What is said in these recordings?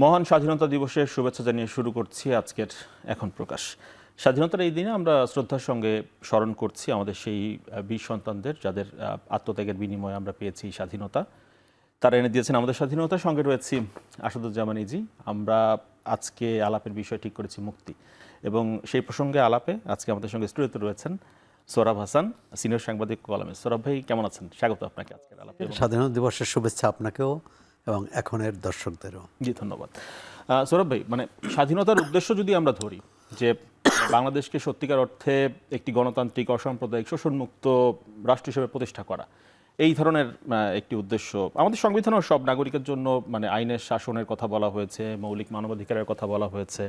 মহান স্বাধীনতা দিবসের শুভেচ্ছা জানিয়ে শুরু করছি আজকের এখন প্রকাশ। স্বাধীনতার এই দিনে আমরা শ্রদ্ধার সঙ্গে স্মরণ করছি আমাদের সেই বীর সন্তানদের, যাদের আত্মত্যাগের বিনিময়ে আমরা পেয়েছি স্বাধীনতা। তারা এনে দিয়েছেন আমাদের স্বাধীনতার সঙ্গে রয়েছি আসাদুজ্জামান ইজি। আমরা আজকে আলাপের বিষয় ঠিক করেছি মুক্তি, এবং সেই প্রসঙ্গে আলাপে আজকে আমাদের সঙ্গে স্টুডিওতে রয়েছেন সোহরাব হাসান, সিনিয়র সাংবাদিক কলামিস্ট। সোহরাব ভাই, কেমন আছেন? স্বাগত আপনাকে আজকের আলাপে। স্বাধীনতা দিবসের শুভেচ্ছা আপনাকেও এবং এখনের দর্শকদেরও। জি, ধন্যবাদ। সৌরভ ভাই, মানে স্বাধীনতার উদ্দেশ্য যদি আমরা ধরি যে বাংলাদেশকে সত্যিকার অর্থে একটি গণতান্ত্রিক, অসাম্প্রদায়িক, শোষণমুক্ত রাষ্ট্র হিসেবে প্রতিষ্ঠা করা, এই ধরনের একটি উদ্দেশ্য আমাদের সংবিধানেও সব নাগরিকের জন্য, মানে আইনের শাসনের কথা বলা হয়েছে, মৌলিক মানবাধিকারের কথা বলা হয়েছে,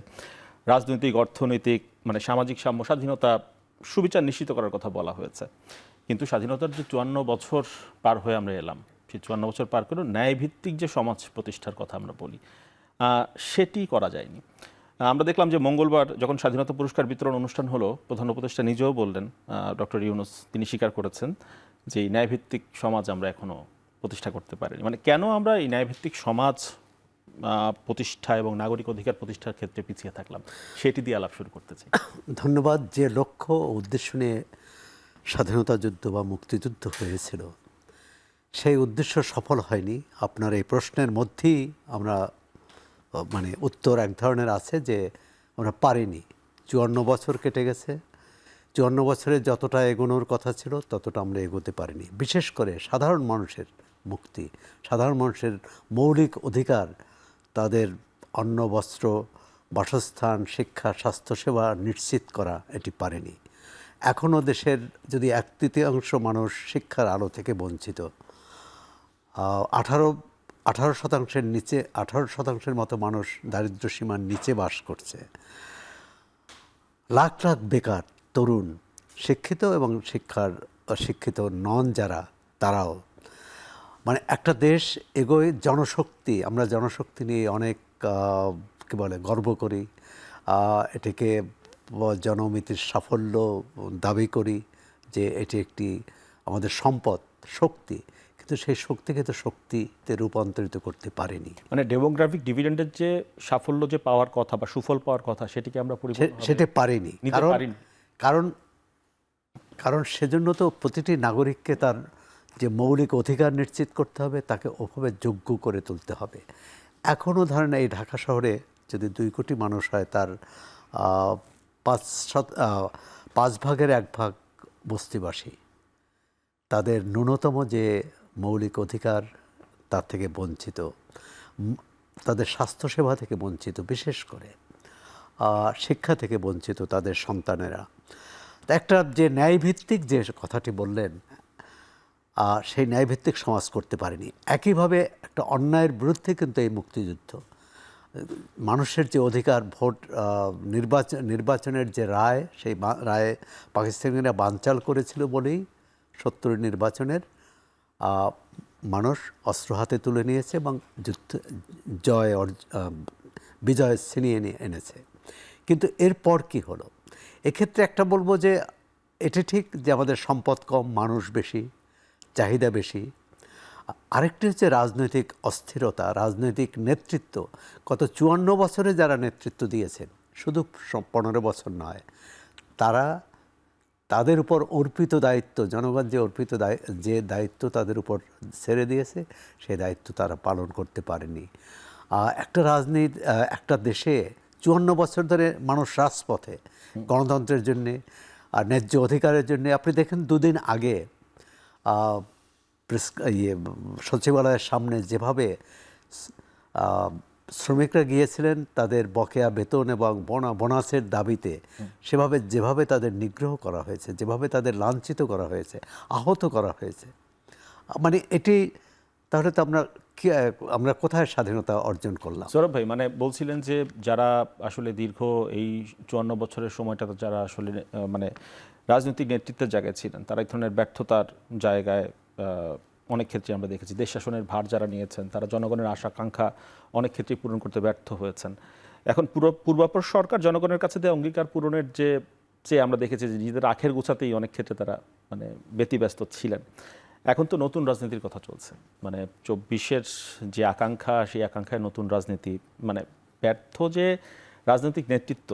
রাজনৈতিক, অর্থনৈতিক, মানে সামাজিক সাম্য, স্বাধীনতা, সুবিচার নিশ্চিত করার কথা বলা হয়েছে। কিন্তু স্বাধীনতার যে 54 বছর পার হয়ে আমরা এলাম, সেই 54 বছর পার করে ন্যায়ভিত্তিক যে সমাজ প্রতিষ্ঠার কথা আমরা বলি, সেটি করা যায়নি। আমরা দেখলাম যে মঙ্গলবার যখন স্বাধীনতা পুরস্কার বিতরণ অনুষ্ঠান হলো, প্রধান উপদেষ্টা নিজেও বললেন, ডক্টর ইউনূস, তিনি স্বীকার করেছেন যে এই ন্যায়ভিত্তিক সমাজ আমরা এখনও প্রতিষ্ঠা করতে পারিনি। মানে কেন আমরা এই ন্যায়ভিত্তিক সমাজ প্রতিষ্ঠা এবং নাগরিক অধিকার প্রতিষ্ঠার ক্ষেত্রে পিছিয়ে থাকলাম, সেটি দিয়ে আলাপ শুরু করতে চাই। ধন্যবাদ। যে লক্ষ্য ও উদ্দেশ্য নিয়ে স্বাধীনতা যুদ্ধ বা মুক্তিযুদ্ধ হয়েছিল, সেই উদ্দেশ্য সফল হয়নি। আপনার এই প্রশ্নের মধ্যেই আমরা মানে উত্তর এক ধরনের আছে যে আমরা পারিনি। 54 বছর কেটে গেছে। 54 বছরে যতটা এগোনোর কথা ছিল ততটা আমরা এগোতে পারিনি। বিশেষ করে সাধারণ মানুষের মুক্তি, সাধারণ মানুষের মৌলিক অধিকার, তাদের অন্ন, বস্ত্র, বাসস্থান, শিক্ষা, স্বাস্থ্যসেবা নিশ্চিত করা, এটি পারেনি। এখনও দেশের যদি 1/3 মানুষ শিক্ষার আলো থেকে বঞ্চিত, 18% নিচে, 18% মতো মানুষ দারিদ্র্য সীমার নিচে বাস করছে। লাখ লাখ বেকার তরুণ, শিক্ষিত এবং শিক্ষিত নন যারা, তারাও। মানে একটা দেশ এগোয় জনশক্তি, আমরা জনশক্তি নিয়ে অনেক কী বলে গর্ব করি, এটিকে জনমিতির সাফল্য দাবি করি যে এটি একটি আমাদের সম্পদ, শক্তি, কিন্তু সেই শক্তিকে তো শক্তিতে রূপান্তরিত করতে পারেনি। মানে ডেমোগ্রাফিক ডিভিডেন্ডের যে সাফল্য যে পাওয়ার কথা বা সুফল পাওয়ার কথা, সেটিকে আমরা সেটা পারিনি। কারণ সেজন্য তো প্রতিটি নাগরিককে তার যে মৌলিক অধিকার নিশ্চিত করতে হবে, তাকে ওভাবে যোগ্য করে তুলতে হবে। এখনও ধরেন এই ঢাকা শহরে যদি 2 কোটি মানুষ হয়, তার 5 ভাগের 1 ভাগ বস্তিবাসী, তাদের ন্যূনতম যে মৌলিক অধিকার তার থেকে বঞ্চিত, তাদের স্বাস্থ্যসেবা থেকে বঞ্চিত, বিশেষ করে শিক্ষা থেকে বঞ্চিত তাদের সন্তানেরা। একটা যে ন্যায়ভিত্তিক যে কথাটি বললেন, সেই ন্যায়ভিত্তিক সমাজ করতে পারেনি। একইভাবে একটা অন্যায়ের বিরুদ্ধে কিন্তু এই মুক্তিযুদ্ধ, মানুষের যে অধিকার, ভোট, নির্বাচনের যে রায়, সেই রায়ে পাকিস্তানিরা বানচাল করেছিল বলেই 70 নির্বাচনের মানুষ অস্ত্র হাতে তুলে নিয়েছে এবং বিজয় ছিনিয়ে এনেছে। কিন্তু এরপর কি হলো? এক্ষেত্রে একটা বলবো যে এটি ঠিক যে আমাদের সম্পদ কম, মানুষ বেশি, চাহিদা বেশি। আরেকটি হচ্ছে রাজনৈতিক অস্থিরতা, রাজনৈতিক নেতৃত্ব। গত 54 বছরে যারা নেতৃত্ব দিয়েছেন, শুধু 15 বছর নয়, তাদের উপর অর্পিত দায়িত্ব, জনগণ যে দায়িত্ব তাদের উপর ছেড়ে দিয়েছে, সেই দায়িত্ব তারা পালন করতে পারেনি। একটা দেশে 54 বছর ধরে মানুষ রাজপথে গণতন্ত্রের জন্যে আর ন্যায্য অধিকারের জন্যে। আপনি দেখেন 2 দিন আগে সচিবালয়ের সামনে যেভাবে শ্রমিকরা গিয়েছিলেন তাদের বকেয়া বেতন এবং বোনাসের দাবিতে, যেভাবে তাদের নিগ্রহ করা হয়েছে, যেভাবে তাদের লাঞ্ছিত করা হয়েছে, আহত করা হয়েছে, মানে এটি, তাহলে তো আমরা কোথায় স্বাধীনতা অর্জন করলাম? সৌরভ ভাই, মানে বলছিলেন যে যারা আসলে দীর্ঘ এই 54 বছরের সময়টাতে যারা আসলে মানে রাজনৈতিক নেতৃত্বের জায়গায় ছিলেন, তারা এই ধরনের ব্যর্থতার জায়গায় অনেক ক্ষেত্রে আমরা দেখেছি। দেশ শাসনের ভার যারা নিয়েছেন, তারা জনগণের আশা আকাঙ্ক্ষা অনেক ক্ষেত্রেই পূরণ করতে ব্যর্থ হয়েছেন। এখন পূর্বাপর সরকার জনগণের কাছে দেওয়া অঙ্গীকার পূরণের যে চেয়ে আমরা দেখেছি যে নিজেদের আখের গুছাতেই অনেক ক্ষেত্রে তারা মানে ব্যতিব্যস্ত ছিলেন। এখন তো নতুন রাজনীতির কথা চলছে, মানে 24-এর যে আকাঙ্ক্ষা, সেই আকাঙ্ক্ষায় নতুন রাজনীতি, মানে ব্যর্থ যে রাজনৈতিক নেতৃত্ব,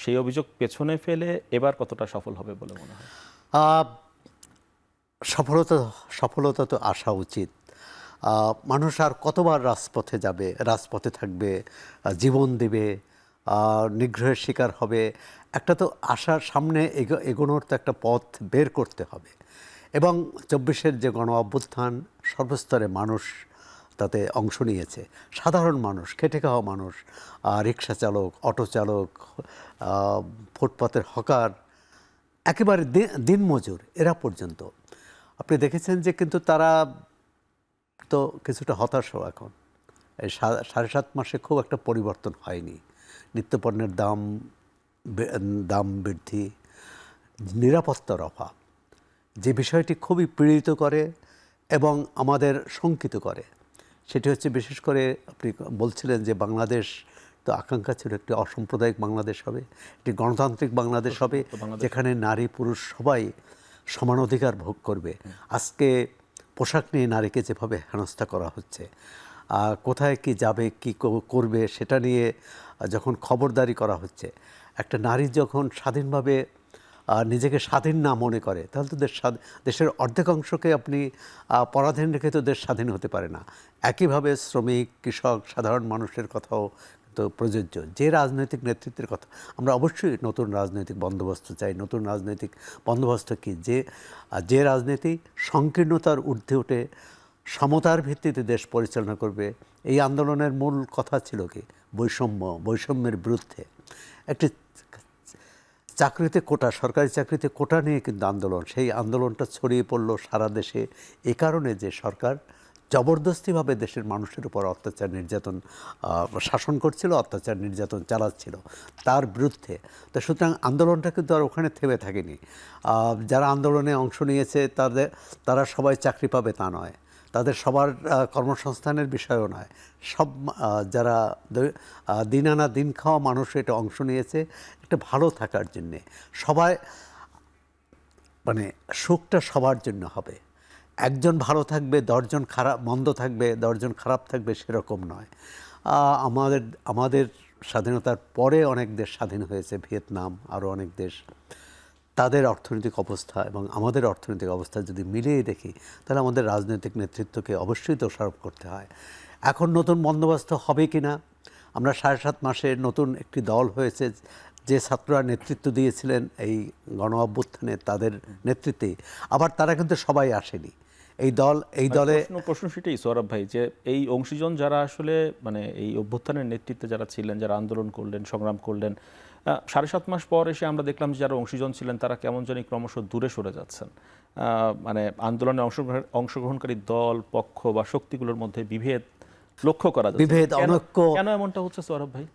সেই অভিযোগ পেছনে ফেলে এবার কতটা সফল হবে বলে মনে হয়? আহ, সফলতা সফলতা তো আসা উচিত। মানুষ আর কতবার রাজপথে যাবে, রাজপথে থাকবে, জীবন দেবে, নিগ্রহের শিকার হবে। একটা তো আশার সামনে এগোনোর তো একটা পথ বের করতে হবে। এবং 24-এর যে গণ অভ্যুত্থান, সর্বস্তরে মানুষ তাতে অংশ নিয়েছে। সাধারণ মানুষ, খেটে খাওয়া মানুষ, রিক্সা চালক, অটো চালক, ফুটপাতের হকার, একেবারে দিনমজুর, এরা পর্যন্ত আপনি দেখেছেন যে কিন্তু তারা তো কিছুটা হতাশও এখন। এই 7.5 মাসে খুব একটা পরিবর্তন হয়নি। নিত্যপণ্যের দাম বৃদ্ধি, নিরাপত্তার অভাব, যে বিষয়টি খুবই পীড়িত করে এবং আমাদের শঙ্কিত করে, সেটি হচ্ছে বিশেষ করে আপনি বলছিলেন যে বাংলাদেশ তো আকাঙ্ক্ষা ছিল একটি অসাম্প্রদায়িক বাংলাদেশ হবে, একটি গণতান্ত্রিক বাংলাদেশ হবে, যেখানে নারী পুরুষ সবাই সমান অধিকার ভোগ করবে। আজকে পোশাক নিয়ে নারীকে যেভাবে হেনস্থা করা হচ্ছে, কোথায় কি যাবে, কি করবে, সেটা নিয়ে যখন খবরদারি করা হচ্ছে, একটা নারী যখন স্বাধীনভাবে নিজেকে স্বাধীন না মনে করে, তাহলে তো দেশের অর্ধেক অংশকে আপনি পরাধীন রেখে তো দেশ স্বাধীন হতে পারে না। একইভাবে শ্রমিক, কৃষক, সাধারণ মানুষের কথাও তো প্রযোজ্য। যে রাজনৈতিক নেতৃত্বের কথা, আমরা অবশ্যই নতুন রাজনৈতিক বন্দোবস্ত চাই। নতুন রাজনৈতিক বন্দোবস্ত কি? যে রাজনীতি সংকীর্ণতার ঊর্ধ্বে উঠে সমতার ভিত্তিতে দেশ পরিচালনা করবে। এই আন্দোলনের মূল কথা ছিল কি? বৈষম্যের বিরুদ্ধে। একটি চাকরিতে কোটা, সরকারি চাকরিতে কোটা নিয়ে কিন্তু আন্দোলন, সেই আন্দোলনটা ছড়িয়ে পড়লো সারা দেশে এ কারণে যে সরকার জবরদস্তিভাবে দেশের মানুষের উপর অত্যাচার নির্যাতন শাসন করছিল, অত্যাচার নির্যাতন চালাচ্ছিল, তার বিরুদ্ধে। তো সুতরাং আন্দোলনটা কিন্তু আর ওখানে থেমে থাকেনি। যারা আন্দোলনে অংশ নিয়েছে তারা সবাই চাকরি পাবে তা নয়, তাদের সবার কর্মসংস্থানের বিষয়ও নয়। সব যারা দিন আনা দিন খাওয়া মানুষ এটা অংশ নিয়েছে একটা ভালো থাকার জন্যে। সবাই মানে সুখটা সবার জন্য হবে। একজন ভালো থাকবে, 10জন মন্দ থাকবে, 10জন খারাপ থাকবে, সেরকম নয়। আমাদের স্বাধীনতার পরে অনেক দেশ স্বাধীন হয়েছে, ভিয়েতনাম, আরও অনেক দেশ। তাদের অর্থনৈতিক অবস্থা এবং আমাদের অর্থনৈতিক অবস্থা যদি মিলিয়ে দেখি, তাহলে আমাদের রাজনৈতিক নেতৃত্বকে অবশ্যই দোষারোপ করতে হয়। এখন নতুন বন্দোবস্ত হবে কি না, আমরা 7.5 মাসে নতুন একটি দল হয়েছে, যে ছাত্ররা নেতৃত্ব দিয়েছিলেন এই গণ অভ্যুত্থানে, তাদের নেতৃত্বে। আবার তারা কিন্তু সবাই আসেনি। এই দলে প্রশ্ন সেটাই সৌরভ ভাই, যে এই অংশীজন যারা আসলে মানে এই অভ্যুত্থানের নেতৃত্বে যারা ছিলেন, যারা আন্দোলন করলেন, সংগ্রাম করলেন, 7.5 মাস পর এসে আমরা দেখলাম যে যারা অংশীজন ছিলেন তারা কেমন জানি ক্রমশ দূরে সরে যাচ্ছেন। মানে আন্দোলনে অংশগ্রহণকারী দল, পক্ষ বা শক্তিগুলোর মধ্যে বিভেদ লক্ষ্য করা যাচ্ছে। বিভেদ, অনৈক্য, কেন এমনটা হচ্ছে সৌরভ ভাই?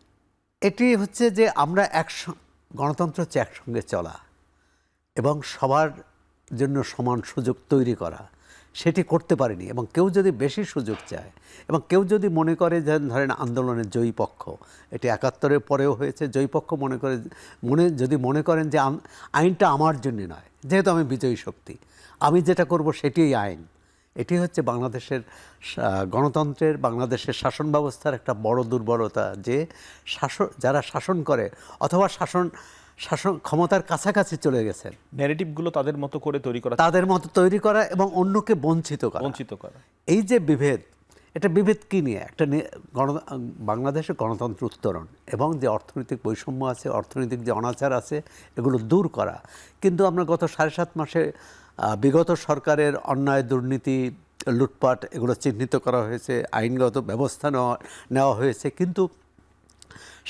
এটি হচ্ছে যে আমরা গণতন্ত্র হচ্ছে একসঙ্গে চলা এবং সবার জন্য সমান সুযোগ তৈরি করা, সেটি করতে পারেনি। এবং কেউ যদি বেশি সুযোগ চায় এবং কেউ যদি মনে করে যে ধরেন আন্দোলনের জয়ী পক্ষ, এটি 71-এর পরেও হয়েছে, জয়ী পক্ষ যদি মনে করেন যে আইনটা আমার জন্য নয়, যেহেতু আমি বিজয়ী শক্তি, আমি যেটা করব সেটিই আইন। এটি হচ্ছে বাংলাদেশের গণতন্ত্রের, বাংলাদেশের শাসন ব্যবস্থার একটা বড় দুর্বলতা, যে যারা শাসন করে অথবা শাসন ক্ষমতার কাছাকাছি চলে গেছেন, ন্যারেটিভগুলো তাদের মতো করে তৈরি করা এবং অন্যকে বঞ্চিত করা। এই যে বিভেদ, এটা বিভেদ কী নিয়ে? একটা বাংলাদেশের গণতন্ত্র উত্তরণ এবং যে অর্থনৈতিক বৈষম্য আছে, অর্থনৈতিক যে অনাচার আছে, এগুলো দূর করা। কিন্তু আমরা গত 7.5 মাসে বিগত সরকারের অন্যায়, দুর্নীতি, লুটপাট, এগুলো চিহ্নিত করা হয়েছে, আইনগত ব্যবস্থা নেওয়া হয়েছে, কিন্তু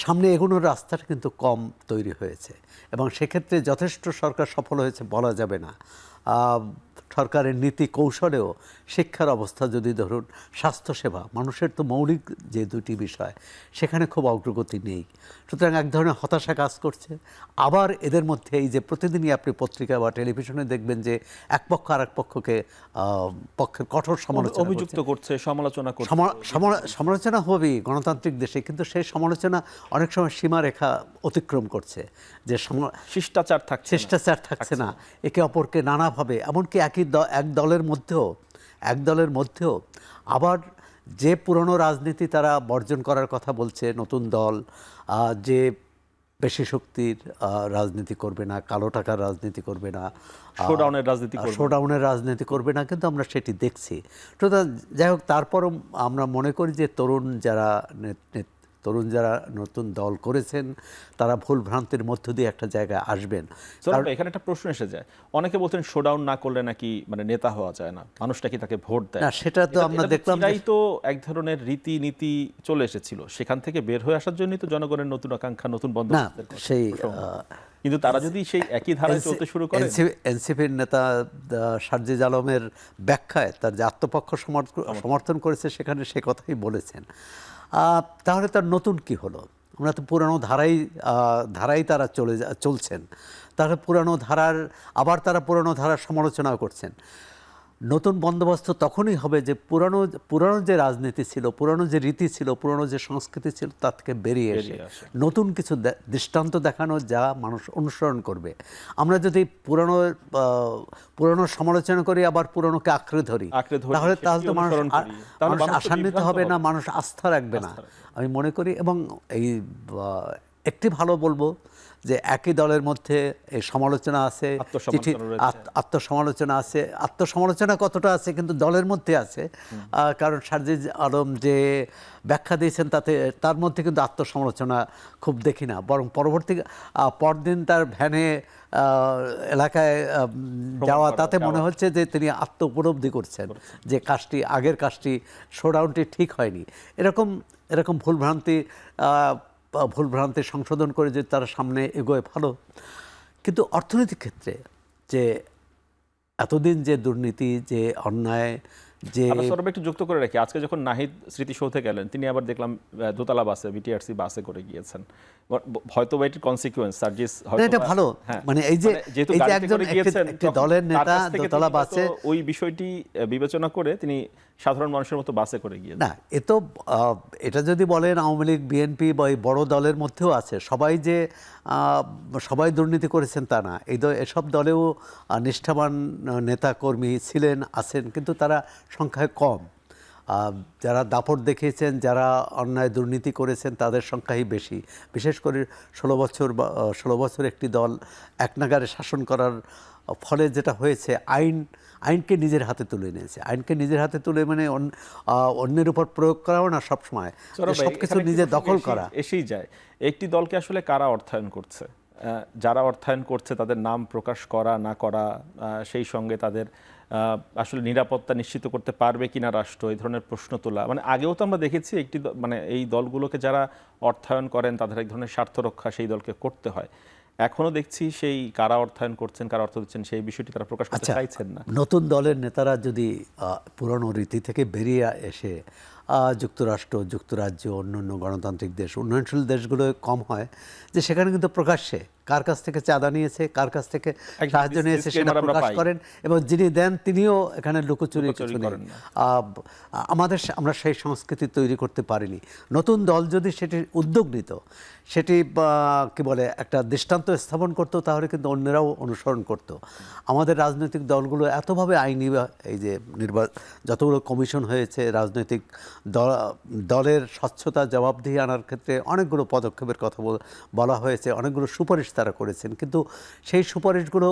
সামনে এগোনোর রাস্তাটা কিন্তু কম তৈরি হয়েছে এবং সেক্ষেত্রে যথেষ্ট সরকার সফল হয়েছে বলা যাবে না। সরকারের নীতি কৌশলেও শিক্ষার অবস্থা যদি ধরুন, স্বাস্থ্যসেবা, মানুষের তো মৌলিক যে দুটি বিষয়, সেখানে খুব অগ্রগতি নেই। সুতরাং এক ধরনের হতাশা কাজ করছে। আবার এদের মধ্যে এই যে প্রতিদিনই আপনি পত্রিকা বা টেলিভিশনে দেখবেন যে এক পক্ষ আর এক পক্ষকে পক্ষের কঠোর সমালোচনা অভিযুক্ত করছে, সমালোচনা করছে। সমালোচনা হবেই গণতান্ত্রিক দেশে, কিন্তু সেই সমালোচনা অনেক সময় সীমারেখা অতিক্রম করছে, যে শিষ্টাচার থাকছে না, একে অপরকে নানাভাবে, এমনকি এক দলের মধ্যেও আবার যে পুরনো রাজনীতি তারা বর্জন করার কথা বলছে, নতুন দল যে পেশি শক্তির রাজনীতি করবে না, কালো টাকার রাজনীতি করবে না, শোডাউনের রাজনীতি করবে না, কিন্তু আমরা সেটি দেখছি। সুতরাং যাই হোক, তারপরও আমরা মনে করি যে তরুণ যারা নতুন দল করেছেন তারা ভুল ভ্রান্তির মধ্য দিয়ে একটা জায়গায় আসবেন। এখানে একটা প্রশ্ন এসে যায়, অনেকে বলছেন শোডাউন না করলে নাকি মানে নেতা হওয়া যায় না, মানুষ নাকি তাকে ভোট দেয় না। সেটা তো আমরা দেখলাম, এটাই তো এক ধরনের রীতিনীতি চলে এসেছিল, সেখান থেকে বের হয়ে আসার জন্যই তো জনগণের নতুন আকাঙ্ক্ষা, নতুন বন্দোবস্তের কথা। কিন্তু তারা যদি সেই একই ধারায় চলতে শুরু করে, এনসিপির নেতা সার্জিজ আলমের ব্যাখ্যায় তার যে আত্মপক্ষ সমর্থন করেছে, সেখানে সে কথাই বলেছেন। তাহলে তার নতুন কি হলো? আমরা তো পুরানো ধারাই তারা চলছেন। তাহলে তারা পুরানো ধারার সমালোচনাও করছেন। নতুন বন্দোবস্ত তখনই হবে যে পুরানো যে রাজনীতি ছিল, পুরানো যে রীতি ছিল, পুরানো যে সংস্কৃতি ছিল, তার থেকে বেরিয়ে এসে নতুন কিছু দৃষ্টান্ত দেখানো যা মানুষ অনুসরণ করবে। আমরা যদি পুরানো সমালোচনা করি, আবার পুরানোকে আঁকড়ে ধরি, তাহলে তো মানুষ আশান্বিত হবে না, মানুষ আস্থা রাখবে না, আমি মনে করি। এবং এই একটি ভালো বলবো যে একই দলের মধ্যে এই সমালোচনা আছে, আত্মসমালোচনা কতটা আছে কিন্তু দলের মধ্যে আছে। কারণ সার্জিজ আলম যে ব্যাখ্যা দিয়েছেন তার মধ্যে কিন্তু আত্মসমালোচনা খুব দেখি না, বরং পরদিন তার ভ্যানে এলাকায় যাওয়া, তাতে মনে হচ্ছে যে তিনি উপলব্ধি করছেন যে আগের কাজটি, শোডাউনটি ঠিক হয়নি। এরকম ভুলভ্রান্তি সংশোধন করে যে তারা সামনে এগোয়, ভালো। কিন্তু অর্থনৈতিক ক্ষেত্রে যে এতদিন যে দুর্নীতি, যে অন্যায়, যে একটু যুক্ত করে রাখি, আজকে যখন নাহিদ স্মৃতিসৌধে গেলেন, তিনি আবার দেখলাম দোতলা বাসে, বিটিআরসি বাসে করে গিয়েছেন। হয়তো বা এটির কনসিকুয়েন্স সার্জিস এটা ভালো, মানে এই যে একটি দলের নেতা দোতলা বাসে, ওই বিষয়টি বিবেচনা করে তিনি সাধারণ মানুষের মতো বাসে করে গিয়ে না। এটা যদি বলেন আওয়ামী লীগ, বিএনপি বা এই বড় দলের মধ্যেও আছে, সবাই দুর্নীতি করেছেন তা না। এসব দলেও নিষ্ঠাবান নেতা কর্মী আছেন, কিন্তু তারা সংখ্যায় কম। যারা দাপট দেখিয়েছেন, যারা অন্যায় দুর্নীতি করেছেন, তাদের সংখ্যাই বেশি। বিশেষ করে 16 বছর একটি দল একনাগারে শাসন করার ফলে যেটা হয়েছে, আইনকে নিজের হাতে তুলে নিয়েছে। আইনকে নিজের হাতে তুলে মানে অন্যের উপর প্রয়োগ করাও না, সবসময় সবকিছু নিজে দখল করা। এসেই যায় একটি দলকে আসলে কারা অর্থায়ন করছে, যারা অর্থায়ন করছে তাদের নাম প্রকাশ করা না করা, সেই সঙ্গে তাদের আসলে নিরাপত্তা নিশ্চিত করতে পারবে কিনা রাষ্ট্র, এই ধরনের প্রশ্ন তোলা। মানে আগেও তো আমরা দেখেছি মানে এই দলগুলোকে যারা অর্থায়ন করেন তাদের এক ধরনের স্বার্থ রক্ষা সেই দলকে করতে হয়। এখনো দেখছি সেই কারা অর্থায়ন করছেন, কারা অর্থ দিচ্ছেন, সেই বিষয়টি তারা প্রকাশ করতে চাইছেন না। নতুন দলের নেতারা যদি পুরনো রীতি থেকে বেরিয়ে এসে যুক্তরাজ্য, অন্যান্য গণতান্ত্রিক দেশ, উন্নয়নশীল দেশগুলো কম হয় যে সেখানে কিন্তু প্রকাশ্যে কার কাছ থেকে চাঁদা নিয়েছে, কার কাছ থেকে সাহায্য নিয়েছে সেটা প্রকাশ করেন, এবং যিনি দেন তিনিও এখানে লুকোচুরি কিছু নেই। আমরা সেই সংস্কৃতি তৈরি করতে পারিনি। নতুন দল যদি সেটির উদ্যোগ নিত, সেটি কি বলে একটা দৃষ্টান্ত স্থাপন করতো, তাহলে কিন্তু অন্যরাও অনুসরণ করত। আমাদের রাজনৈতিক দলগুলো এতভাবে আইনি, এই যে যতগুলো কমিশন হয়েছে, রাজনৈতিক দলের স্বচ্ছতা, জবাবদিহি আনার ক্ষেত্রে অনেকগুলো পদক্ষেপের কথা বলা হয়েছে, অনেকগুলো সুপারিশ তারা করেছেন, কিন্তু সেই সুপারিশগুলো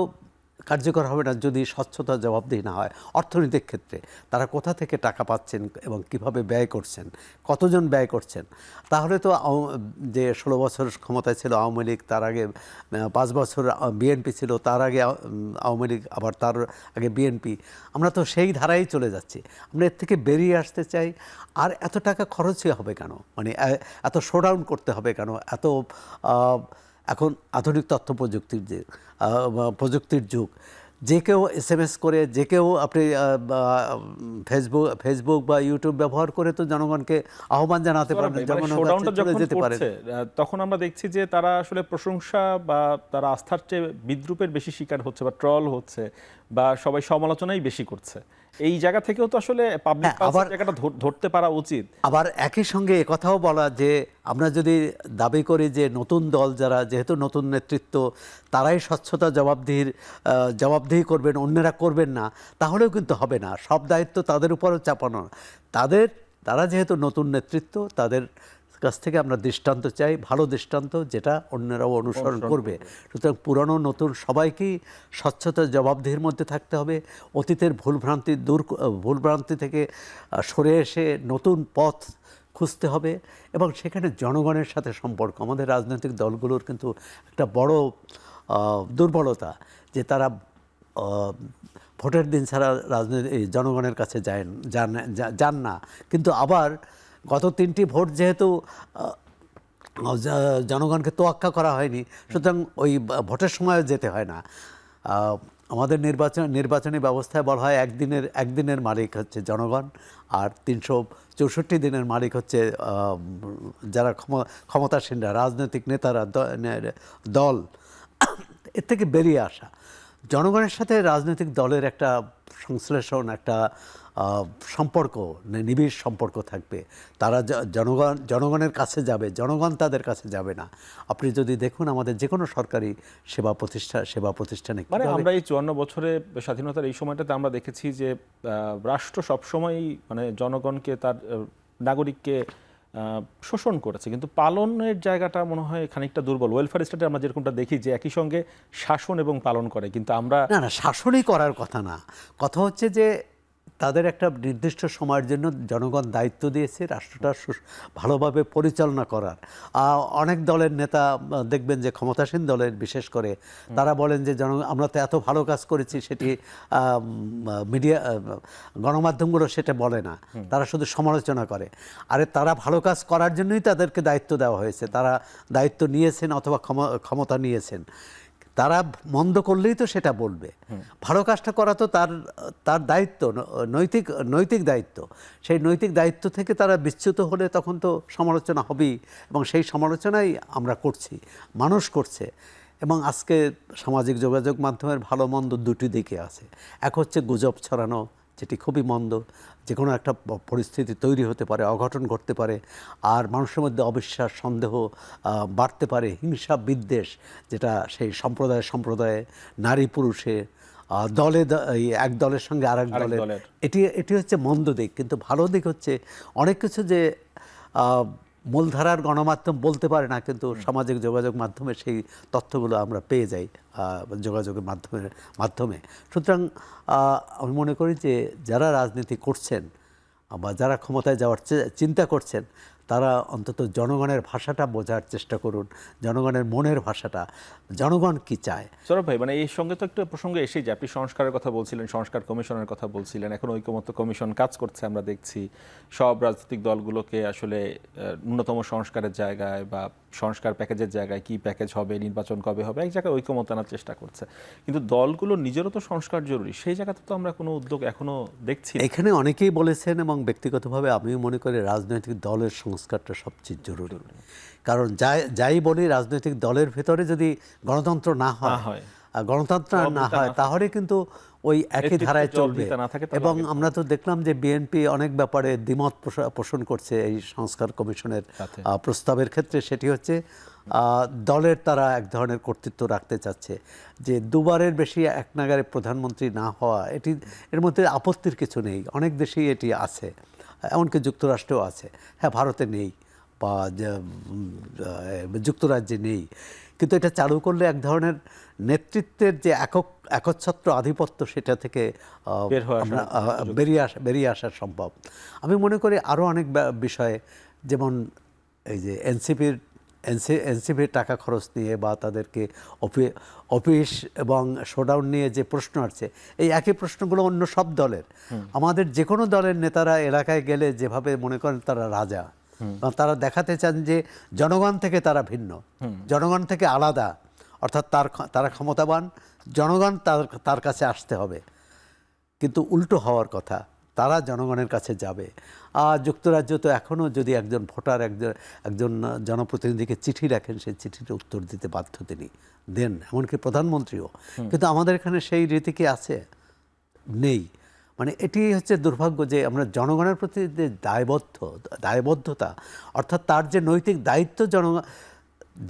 কার্যকর হবে না যদি স্বচ্ছতা, জবাবদিহি না হয়। অর্থনৈতিক ক্ষেত্রে তারা কোথা থেকে টাকা পাচ্ছেন এবং কিভাবে ব্যয় করছেন, কতজন ব্যয় করছেন। তাহলে তো যে 16 বছর ক্ষমতায় ছিল আওয়ামী লীগ, তার আগে 5 বছর বিএনপি ছিল, তার আগে আওয়ামী লীগ, আবার তার আগে বিএনপি, আমরা তো সেই ধারায় চলে যাচ্ছি। আমরা এর থেকে বেরিয়ে আসতে চাই। আর এত টাকা খরচই হবে কেন, মানে এত শোডাউন করতে হবে কেন? এখন আধুনিক তথ্য প্রযুক্তির যুগ, যে কেউ SMS করে, যে কেউ আপনি ফেসবুক বা ইউটিউব ব্যবহার করে তো জনগণকে আহ্বান জানাতে পারেন, জনগণের শোডাউনটা কাছে চলে যখন যেতে পারেন। করছে তখন আমরা দেখছি যে তারা আসলে প্রশংসা বা তারা আস্থার চেয়ে বিদ্রূপের বেশি শিকার হচ্ছে বা ট্রল হচ্ছে বা সবাই সমালোচনাই বেশি করছে। এই জায়গা থেকেও তো আসলে পাবলিক পালসের জায়গাটা ধরতে পারা উচিত। আবার একই সঙ্গে কথাও বলা যে আমরা যদি দাবি করি যে নতুন দল যারা, যেহেতু নতুন নেতৃত্ব, তারাই স্বচ্ছতা জবাবদিহি করবেন, অন্যরা করবেন না, তাহলেও কিন্তু হবে না। সব দায়িত্ব তাদের উপরও চাপানো না। তারা যেহেতু নতুন নেতৃত্ব, তাদের কাছ থেকে আমরা দৃষ্টান্ত চাই, ভালো দৃষ্টান্ত, যেটা অন্যরাও অনুসরণ করবে। সুতরাং পুরানো নতুন সবাইকেই স্বচ্ছতা জবাবদিহির মধ্যে থাকতে হবে। অতীতের ভুলভ্রান্তি থেকে সরে এসে নতুন পথ খুঁজতে হবে এবং সেখানে জনগণের সাথে সম্পর্ক। আমাদের রাজনৈতিক দলগুলোর কিন্তু একটা বড় দুর্বলতা যে তারা ভোটের দিন ছাড়া জনগণের কাছে যান না। কিন্তু আবার গত 3টি ভোট যেহেতু জনগণকে তোয়াক্কা করা হয়নি, সুতরাং ওই ভোটের সময়ও যেতে হয় না। আমাদের নির্বাচনী ব্যবস্থায় বলা হয় একদিনের মালিক হচ্ছে জনগণ, আর 364 দিনের মালিক হচ্ছে যারা ক্ষমতাসীনরা, রাজনৈতিক নেতারা, দল। এর থেকে বেরিয়ে আসা, জনগণের সাথে রাজনৈতিক দলের একটা সংশ্লেষণ, একটা সম্পর্ক, নিবিড় সম্পর্ক থাকবে। তারা জনগণের কাছে যাবে, জনগণ তাদের কাছে যাবে না। আপনি যদি দেখুন আমাদের যে কোনো সরকারি সেবা প্রতিষ্ঠানে, মানে আমরা এই 54 বছরে স্বাধীনতার এই সময়টাতে আমরা দেখেছি যে রাষ্ট্র সবসময়ই মানে জনগণকে, তার নাগরিককে শোষণ করেছে, কিন্তু পালনের জায়গাটা মনে হয় খানিকটা দুর্বল। ওয়েলফেয়ার স্টেটে আমরা যেরকমটা দেখি যে একই সঙ্গে শাসন এবং পালন করে, কিন্তু আমরা না, শাসনই করার কথা না। কথা হচ্ছে যে তাদের একটা নির্দিষ্ট সময়ের জন্য জনগণ দায়িত্ব দিয়েছে রাষ্ট্রটা ভালোভাবে পরিচালনা করার। অনেক দলের নেতা দেখবেন যে ক্ষমতাসীন দলের বিশেষ করে তারা বলেন যে আমরা তো এত ভালো কাজ করেছি, সেটি গণমাধ্যমগুলো সেটা বলে না, তারা শুধু সমালোচনা করে। আরে তারা ভালো কাজ করার জন্যই তাদেরকে দায়িত্ব দেওয়া হয়েছে, তারা দায়িত্ব নিয়েছেন অথবা ক্ষমতা নিয়েছেন। তারা মন্দ করলেই তো সেটা বলবে। ভালো কাজটা করা তো তার দায়িত্ব, নৈতিক দায়িত্ব। সেই নৈতিক দায়িত্ব থেকে তারা বিচ্যুত হলে তখন তো সমালোচনা হবেই, এবং সেই সমালোচনাই আমরা করছি, মানুষ করছে। এবং আজকে সামাজিক যোগাযোগ মাধ্যমের ভালো মন্দ দুটি দিকে আছে। এক হচ্ছে গুজব ছড়ানো, যেটি খুবই মন্দ, যে কোনো একটা পরিস্থিতি তৈরি হতে পারে, অঘটন ঘটতে পারে, আর মানুষের মধ্যে অবিশ্বাস, সন্দেহ বাড়তে পারে, হিংসা বিদ্বেষ, যেটা সেই সম্প্রদায়ে নারী পুরুষে, এক দলের সঙ্গে আরেক দলের, এটি হচ্ছে মন্দ দিক। কিন্তু ভালো দিক হচ্ছে অনেক কিছু যে মূলধারার গণমাধ্যম বলতে পারে না, কিন্তু সামাজিক যোগাযোগ মাধ্যমে সেই তথ্যগুলো আমরা পেয়ে যাই যোগাযোগের মাধ্যমে। সুতরাং আমি মনে করি যে যারা রাজনীতি করছেন বা যারা ক্ষমতায় যাওয়ার চিন্তা করছেন, তারা অন্তত জনগণের ভাষাটা বোঝার চেষ্টা করুন, জনগণের মনের ভাষাটা, জনগণ কি চায়। সৌরভ ভাই, মানে এই সঙ্গে তো একটা প্রসঙ্গে এসেই যে আপনি সংস্কারের কথা বলছিলেন, সংস্কার কমিশনের কথা বলছিলেন, এখন ঐকমত্য কমিশন কাজ করছে, আমরা দেখছি সব রাজনৈতিক দলগুলোকে আসলে ন্যূনতম সংস্কারের জায়গায় বা সংস্কার প্যাকেজের জায়গায় কি প্যাকেজ হবে, নির্বাচন কবে হবে, এক জায়গায় ঐকমত্য আনার চেষ্টা করছে। কিন্তু দলগুলো নিজেরও তো সংস্কার জরুরি, সেই জায়গাতে তো আমরা কোনো উদ্যোগ এখনো দেখছি। এখানে অনেকেই বলেছেন, এবং ব্যক্তিগতভাবে আমিও মনে করি রাজনৈতিক দলের সংস্কারটা সবচেয়ে জরুরি। কারণ যাই বলি, রাজনৈতিক দলের ভেতরে যদি গণতন্ত্র না হয়, তাহলে কিন্তু ওই একই ধারায় চলবে। এবং আমরা তো দেখলাম যে বিএনপি অনেক ব্যাপারে দ্বিমত পোষণ করছে এই সংস্কার কমিশনের প্রস্তাবের ক্ষেত্রে। সেটি হচ্ছে দলের তারা এক ধরনের কর্তৃত্ব রাখতে চাচ্ছে, যে দুবারের বেশি এক নাগারে প্রধানমন্ত্রী না হওয়া, এর মধ্যে আপত্তির কিছু নেই। অনেক দেশেই এটি আছে, এমনকি যুক্তরাষ্ট্রেও আছে। হ্যাঁ, ভারতে নেই বা যুক্তরাজ্যে নেই, কিন্তু এটা চালু করলে এক ধরনের নেতৃত্বের যে একচ্ছত্র আধিপত্য, সেটা থেকে বেরিয়ে আসা সম্ভব। আমি মনে করি আরও অনেক বিষয়ে, যেমন এই যে এনসিপির টাকা খরচ নিয়ে বা তাদেরকে অফিস এবং শোডাউন নিয়ে যে প্রশ্ন আসছে, এই একই প্রশ্নগুলো অন্য সব দলের, আমাদের যে কোনো দলের নেতারা এলাকায় গেলে যেভাবে মনে করেন তারা রাজা, তারা দেখাতে চান যে জনগণ থেকে তারা ভিন্ন, জনগণ থেকে আলাদা, অর্থাৎ তারা ক্ষমতাবান, জনগণ তার কাছে আসতে হবে, কিন্তু উল্টো হওয়ার কথা, তারা জনগণের কাছে যাবে। যুক্তরাজ্য তো এখনও যদি একজন ভোটার একজন জনপ্রতিনিধিকে চিঠি রাখেন, সেই চিঠির উত্তর দিতে বাধ্য তিনি দেন, এমনকি প্রধানমন্ত্রীও। কিন্তু আমাদের এখানে সেই রীতি কি আছে? নেই। মানে এটি হচ্ছে দুর্ভাগ্য যে আমরা জনগণের প্রতি যে দায়বদ্ধতা, অর্থাৎ তার যে নৈতিক দায়িত্ব,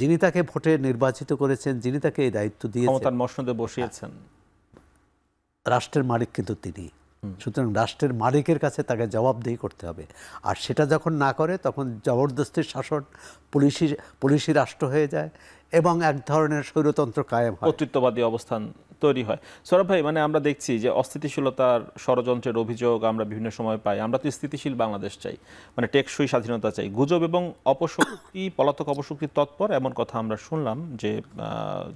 যিনি তাকে ভোটে নির্বাচিত করেছেন, যিনি তাকে এই দায়িত্ব দিয়েছেন, ক্ষমতার মসনদে বসিয়েছেন, রাষ্ট্রের মালিক কিন্তু তিনি। সুতরাং রাষ্ট্রের মালিকের কাছে তাকে জবাবদিহি করতে হবে। আর সেটা যখন না করে, তখন জবরদস্তির শাসন, পুলিশি রাষ্ট্র হয়ে যায় এবং এক ধরনের স্বৈরতন্ত্র কায়েম হয়, কর্তৃত্ববাদী অবস্থান তৈরি হয়। সৌরভ ভাই, মানে আমরা দেখছি যে অস্থিতিশীলতার ষড়যন্ত্রের অভিযোগ আমরা বিভিন্ন সময় পাই। আমরা তো স্থিতিশীল বাংলাদেশ চাই, মানে টেকসই স্বাধীনতা চাই। গুজব এবং অপশক্তি, পলাতক অপশক্তির তৎপর, এমন কথা আমরা শুনলাম যে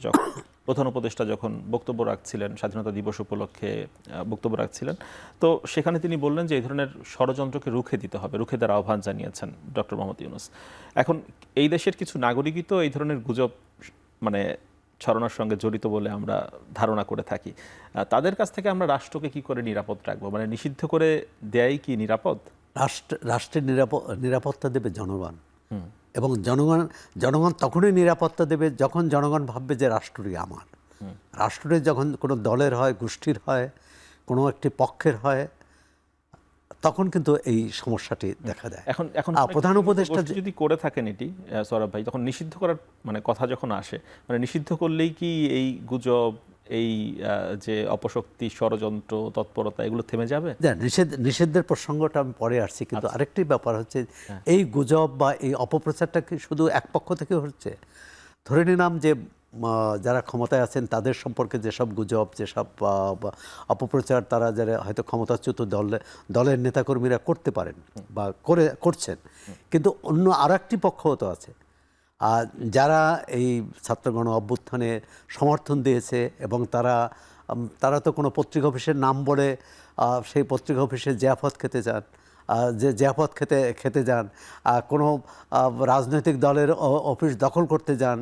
যখন প্রধান উপদেষ্টা যখন বক্তব্য রাখছিলেন, স্বাধীনতা দিবস উপলক্ষে বক্তব্য রাখছিলেন, তো সেখানে তিনি বললেন যে এই ধরনের ষড়যন্ত্রকে রুখে দিতে হবে, রুখে দেওয়ার আহ্বান জানিয়েছেন ডক্টর মোহাম্মদ ইউনূস। এখন এই দেশের কিছু নাগরিকই তো এই ধরনের গুজব মানে ছড়ানোর সঙ্গে জড়িত বলে আমরা ধারণা করে থাকি। তাদের কাছ থেকে আমরা রাষ্ট্রকে কি করে নিরাপদ রাখবো? মানে নিষিদ্ধ করে দেয়াই কি নিরাপদ? রাষ্ট্রের নিরাপত্তা দেবে জনগণ, এবং জনগণ তখনই নিরাপত্তা দেবে যখন জনগণ ভাববে যে রাষ্ট্রটি আমার। রাষ্ট্রটি যখন কোনো দলের হয়, গোষ্ঠীর হয়, কোনো একটি পক্ষের হয়, তখন কিন্তু এই সমস্যাটি দেখা দেয়। এখন প্রধান উপদেষ্টা যদি করে থাকেন এটি, সৌরভ ভাই, তখন নিষিদ্ধ করার মানে কথা যখন আসে, মানে নিষিদ্ধ করলেই কি এই গুজব, এই যে অপশক্তি, ষড়যন্ত্র, তৎপরতা, এগুলো থেমে যাবে? নিষেধের প্রসঙ্গটা আমি পরে আসছি, কিন্তু আরেকটি ব্যাপার হচ্ছে, এই গুজব বা এই অপপ্রচারটা কি শুধু এক পক্ষ থেকে হচ্ছে? ধরে নিলাম যে যারা ক্ষমতায় আছেন তাদের সম্পর্কে যেসব গুজব, যেসব অপপ্রচার তারা যারা হয়তো ক্ষমতাচ্যুত দলের নেতাকর্মীরা করতে পারেন বা করছেন, কিন্তু অন্য আর একটি পক্ষও তো আছে যারা এই ছাত্রগণ অভ্যুত্থানে সমর্থন দিয়েছে, এবং তারা তো কোনো পত্রিকা অফিসের নাম বলে সেই পত্রিকা অফিসে জিয়াফত খেতে যান, যে জিয়াফত খেতে যান, কোনো রাজনৈতিক দলের অফিস দখল করতে যান,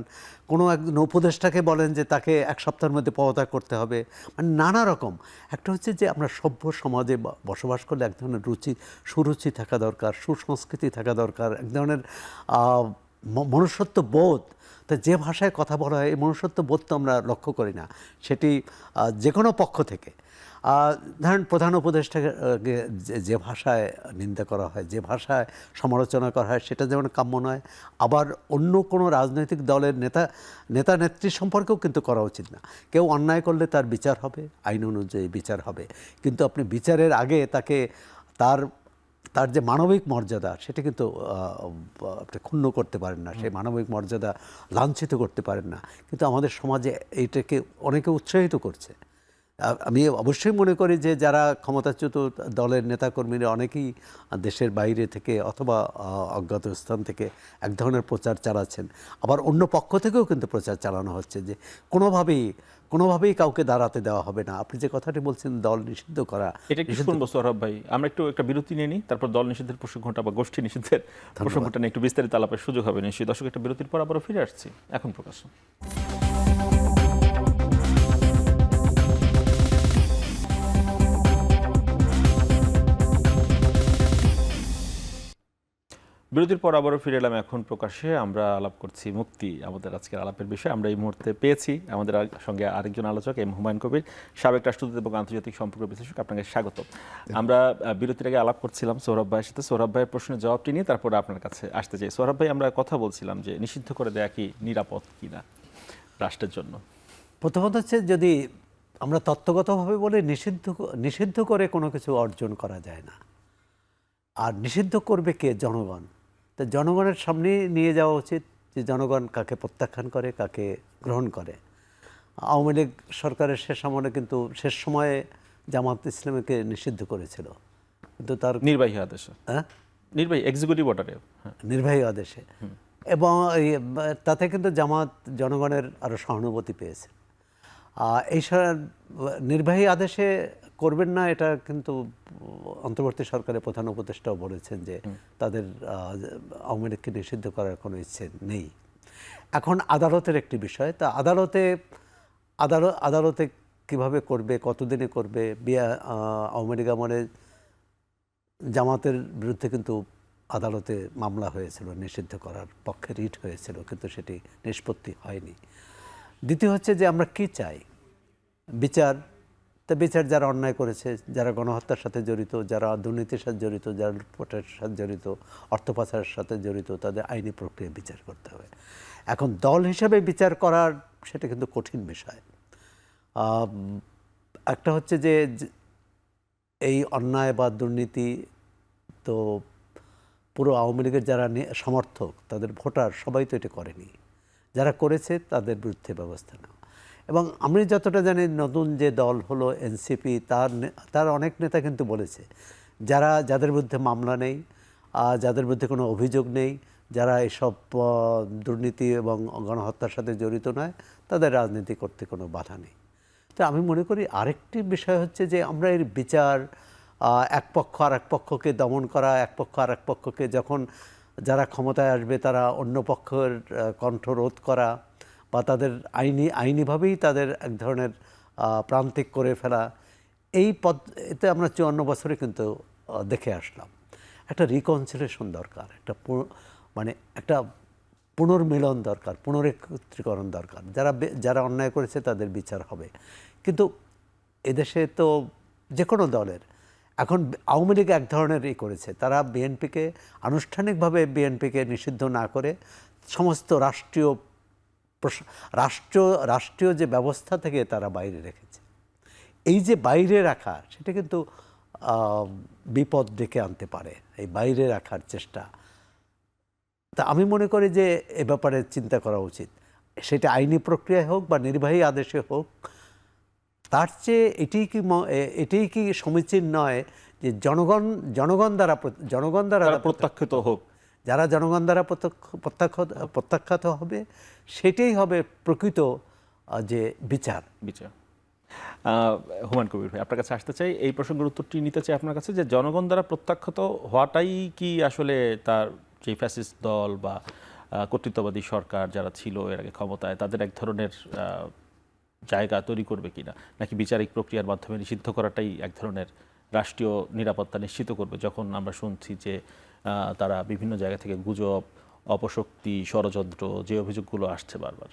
কোনো একজন উপদেষ্টাকে বলেন যে তাকে এক সপ্তাহের মধ্যে পদত্যাগ করতে হবে। মানে নানা রকম। একটা হচ্ছে যে আমরা সভ্য সমাজে বসবাস করলে এক ধরনের সুরুচি থাকা দরকার, সুসংস্কৃতি থাকা দরকার, এক ধরনের মনুষ্যত্ব বোধ। তা যে ভাষায় কথা বলা হয়, এই মনুষ্যত্ব বোধ তো আমরা লক্ষ্য করি না, সেটি যে কোনো পক্ষ থেকে। ধরেন প্রধান উপদেষ্টাকে যে ভাষায় নিন্দা করা হয়, যে ভাষায় সমালোচনা করা হয়, সেটা যেমন কাম্য নয়, আবার অন্য কোনো রাজনৈতিক দলের নেতা নেত্রী সম্পর্কেও কিন্তু করা উচিত না। কেউ অন্যায় করলে তার বিচার হবে, আইন অনুযায়ী বিচার হবে, কিন্তু আপনি বিচারের আগে তাকে তার যে মানবিক মর্যাদা, সেটা কিন্তু আপনি ক্ষুণ্ণ করতে পারেন না, সেই মানবিক মর্যাদা লাঞ্ছিত করতে পারেন না। কিন্তু আমাদের সমাজে এইটাকে অনেকে উৎসাহিত করছে। আমি অবশ্যই মনে করি যে যারা ক্ষমতাচ্যুত দলের নেতাকর্মীরা অনেকেই দেশের বাইরে থেকে অথবা অজ্ঞাত স্থান থেকে এক ধরনের প্রচার চালাচ্ছেন। আবার অন্য পক্ষ থেকেও কিন্তু প্রচার চালানো হচ্ছে যে কোনোভাবেই কাউকে দাঁড়াতে দেওয়া হবে না। আপনি যে কথাটি বলছেন দল নিষিদ্ধ করা, এটা কি শুনবো সৌরভ ভাই? আমরা একটা বিরতি নিয়ে নিই, তারপর দল নিষিদ্ধের প্রসঙ্গটা বা গোষ্ঠী নিষিদ্ধের প্রসঙ্গটা নিয়ে একটু বিস্তারিত আলাপের সুযোগ হবে নিশ্চয়ই। দর্শক, একটা বিরতির পর আবারও ফিরে আসছি এখন প্রকাশ। বিরতির পর আবারও ফিরে এলাম এখন প্রকাশ্যে। আমরা আলাপ করছি মুক্তি, আমাদের আজকের আলাপের বিষয়। আমরা এই মুহূর্তে পেয়েছি আমাদের সঙ্গে আরেকজন আলোচক, এম হুমায়ুন কবির, সাবেক রাষ্ট্রদূত এবং আন্তর্জাতিক সম্পর্ক বিশ্লেষক। আপনাকে স্বাগত। আমরা বিরতির আগে আলাপ করছিলাম সৌরভ ভাইয়ের সাথে। সৌরভ ভাইয়ের প্রশ্নের জবাবটি নিয়ে তারপরে আপনার কাছে আসতে চাই। সৌরভ ভাই, আমরা কথা বলছিলাম যে নিষিদ্ধ করে দেয়া কি নিরাপদ কিনা রাষ্ট্রের জন্য? প্রথমত হচ্ছে, যদি আমরা তত্ত্বগতভাবে বলি, নিষিদ্ধ করে কোনো কিছু অর্জন করা যায় না। আর নিষিদ্ধ করবে কে? জনগণ। তো জনগণের সামনে নিয়ে যাওয়া উচিত যে জনগণ কাকে প্রত্যাখ্যান করে, কাকে গ্রহণ করে। আওয়ামী লীগ সরকারের শেষ আমলে কিন্তু শেষ সময়ে জামাত ইসলামীকে নিষিদ্ধ করেছিল, কিন্তু তার নির্বাহী আদেশে, নির্বাহী এক্সিকিউটিভ অর্ডারে, নির্বাহী আদেশে, এবং তাতে কিন্তু জামাত জনগণের আরও সহানুভূতি পেয়েছে। এই নির্বাহী আদেশে করবেন না, এটা কিন্তু অন্তর্বর্তী সরকারের প্রধান উপদেষ্টাও বলেছেন যে তাদের আওয়ামী লীগকে নিষিদ্ধ করার কোনো ইচ্ছে নেই। এখন আদালতের একটি বিষয়, তা আদালতে কিভাবে করবে, কতদিনে করবে। আওয়ামী লীগ আমলে জামাতের বিরুদ্ধে কিন্তু আদালতে মামলা হয়েছিল, নিষিদ্ধ করার পক্ষে রিট হয়েছিল, কিন্তু সেটি নিষ্পত্তি হয়নি। দ্বিতীয় হচ্ছে যে আমরা কি চাই, বিচার। তা বিচার যারা অন্যায় করেছে, যারা গণহত্যার সাথে জড়িত, যারা দুর্নীতির সাথে জড়িত, যারা লুটপাটের সাথে জড়িত, অর্থ পাচারের সাথে জড়িত, তাদের আইনি প্রক্রিয়া বিচার করতে হবে। এখন দল হিসেবে বিচার করার সেটা কিন্তু কঠিন বিষয়। একটা হচ্ছে যে এই অন্যায় বা দুর্নীতি তো পুরো আওয়ামী লীগের যারা সমর্থক, তাদের ভোটার সবাই তো এটা করেনি। যারা করেছে তাদের বিরুদ্ধে ব্যবস্থা নেওয়া। এবং আমি যতটা জানি নতুন যে দল হলো এনসিপি, তার অনেক নেতা কিন্তু বলেছে যাদের বিরুদ্ধে মামলা নেই, যাদের বিরুদ্ধে কোনো অভিযোগ নেই, যারা এসব দুর্নীতি এবং গণহত্যার সাথে জড়িত নয়, তাদের রাজনীতি করতে কোনো বাধা নেই। তো আমি মনে করি আরেকটি বিষয় হচ্ছে যে আমরা এর বিচার, এক পক্ষ আর এক পক্ষকে দমন করা, এক পক্ষ আর এক পক্ষকে যখন যারা ক্ষমতায় আসবে তারা অন্য পক্ষের কণ্ঠ রোধ করা, বা তাদের আইনিভাবেই তাদের এক ধরনের প্রান্তিক করে ফেলা, এতে আমরা 54 বছরে কিন্তু দেখে আসলাম। একটা রিকনসিলিয়েশন দরকার, একটা পুনর্মিলন দরকার, পুনরেকত্রীকরণ দরকার। যারা অন্যায় করেছে তাদের বিচার হবে। কিন্তু এদেশে তো যে কোনো দলের, এখন আওয়ামী লীগ এক ধরনের করেছে, তারা আনুষ্ঠানিকভাবে বিএনপিকে নিষিদ্ধ না করে সমস্ত রাষ্ট্রীয় যে ব্যবস্থা থেকে তারা বাইরে রেখেছে। এই যে বাইরে রাখা, সেটা কিন্তু বিপদ ডেকে আনতে পারে, এই বাইরে রাখার চেষ্টা। তা আমি মনে করি যে এ ব্যাপারে চিন্তা করা উচিত, সেটা আইনি প্রক্রিয়ায় হোক বা নির্বাহী আদেশে হোক। তার চেয়ে এটাই কি সমীচীন নয় যে জনগণ দ্বারা প্রত্যাখ্যাত হোক, যারা জনগণ দ্বারা প্রত্যাখ্যাত হবে, সেটাই হবে প্রকৃত যে বিচার। হুমায়ুন কবির ভাই, আপনার কাছে আসতে চাই, এই প্রসঙ্গের উত্তরটি নিতে চাই আপনার কাছে, যে জনগণ দ্বারা প্রত্যাখ্যাত হওয়াটাই কি আসলে তার যে ফ্যাসিস্ট দল বা কর্তৃত্ববাদী সরকার যারা ছিল এর আগে ক্ষমতায়, তাদের এক ধরনের জায়গা তৈরি করবে কিনা, নাকি বিচারিক প্রক্রিয়ার মাধ্যমে নিষিদ্ধ করাটাই এক ধরনের রাষ্ট্রীয় নিরাপত্তা নিশ্চিত করবে? যখন আমরা শুনছি যে তারা বিভিন্ন জায়গা থেকে গুজব, অপশক্তি, ষড়যন্ত্র, যে অভিযোগগুলো আসছে বারবার।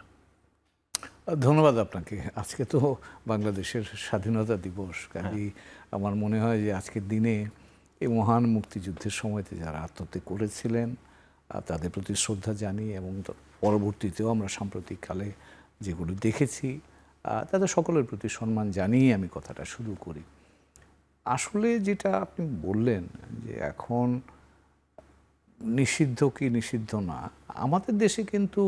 ধন্যবাদ আপনাকে। আজকে তো বাংলাদেশের স্বাধীনতা দিবস, কাজেই আমার মনে হয় যে আজকের দিনে এই মহান মুক্তিযুদ্ধের সময়তে যারা আত্মহত্যা করেছিলেন তাদের প্রতি শ্রদ্ধা জানিয়ে, এবং পরবর্তীতেও আমরা সাম্প্রতিককালে যেগুলো দেখেছি তাদের সকলের প্রতি সম্মান জানিয়ে আমি কথাটা শুরু করি। আসলে যেটা আপনি বললেন যে এখন নিষিদ্ধ কি নিষিদ্ধ না, আমাদের দেশে কিন্তু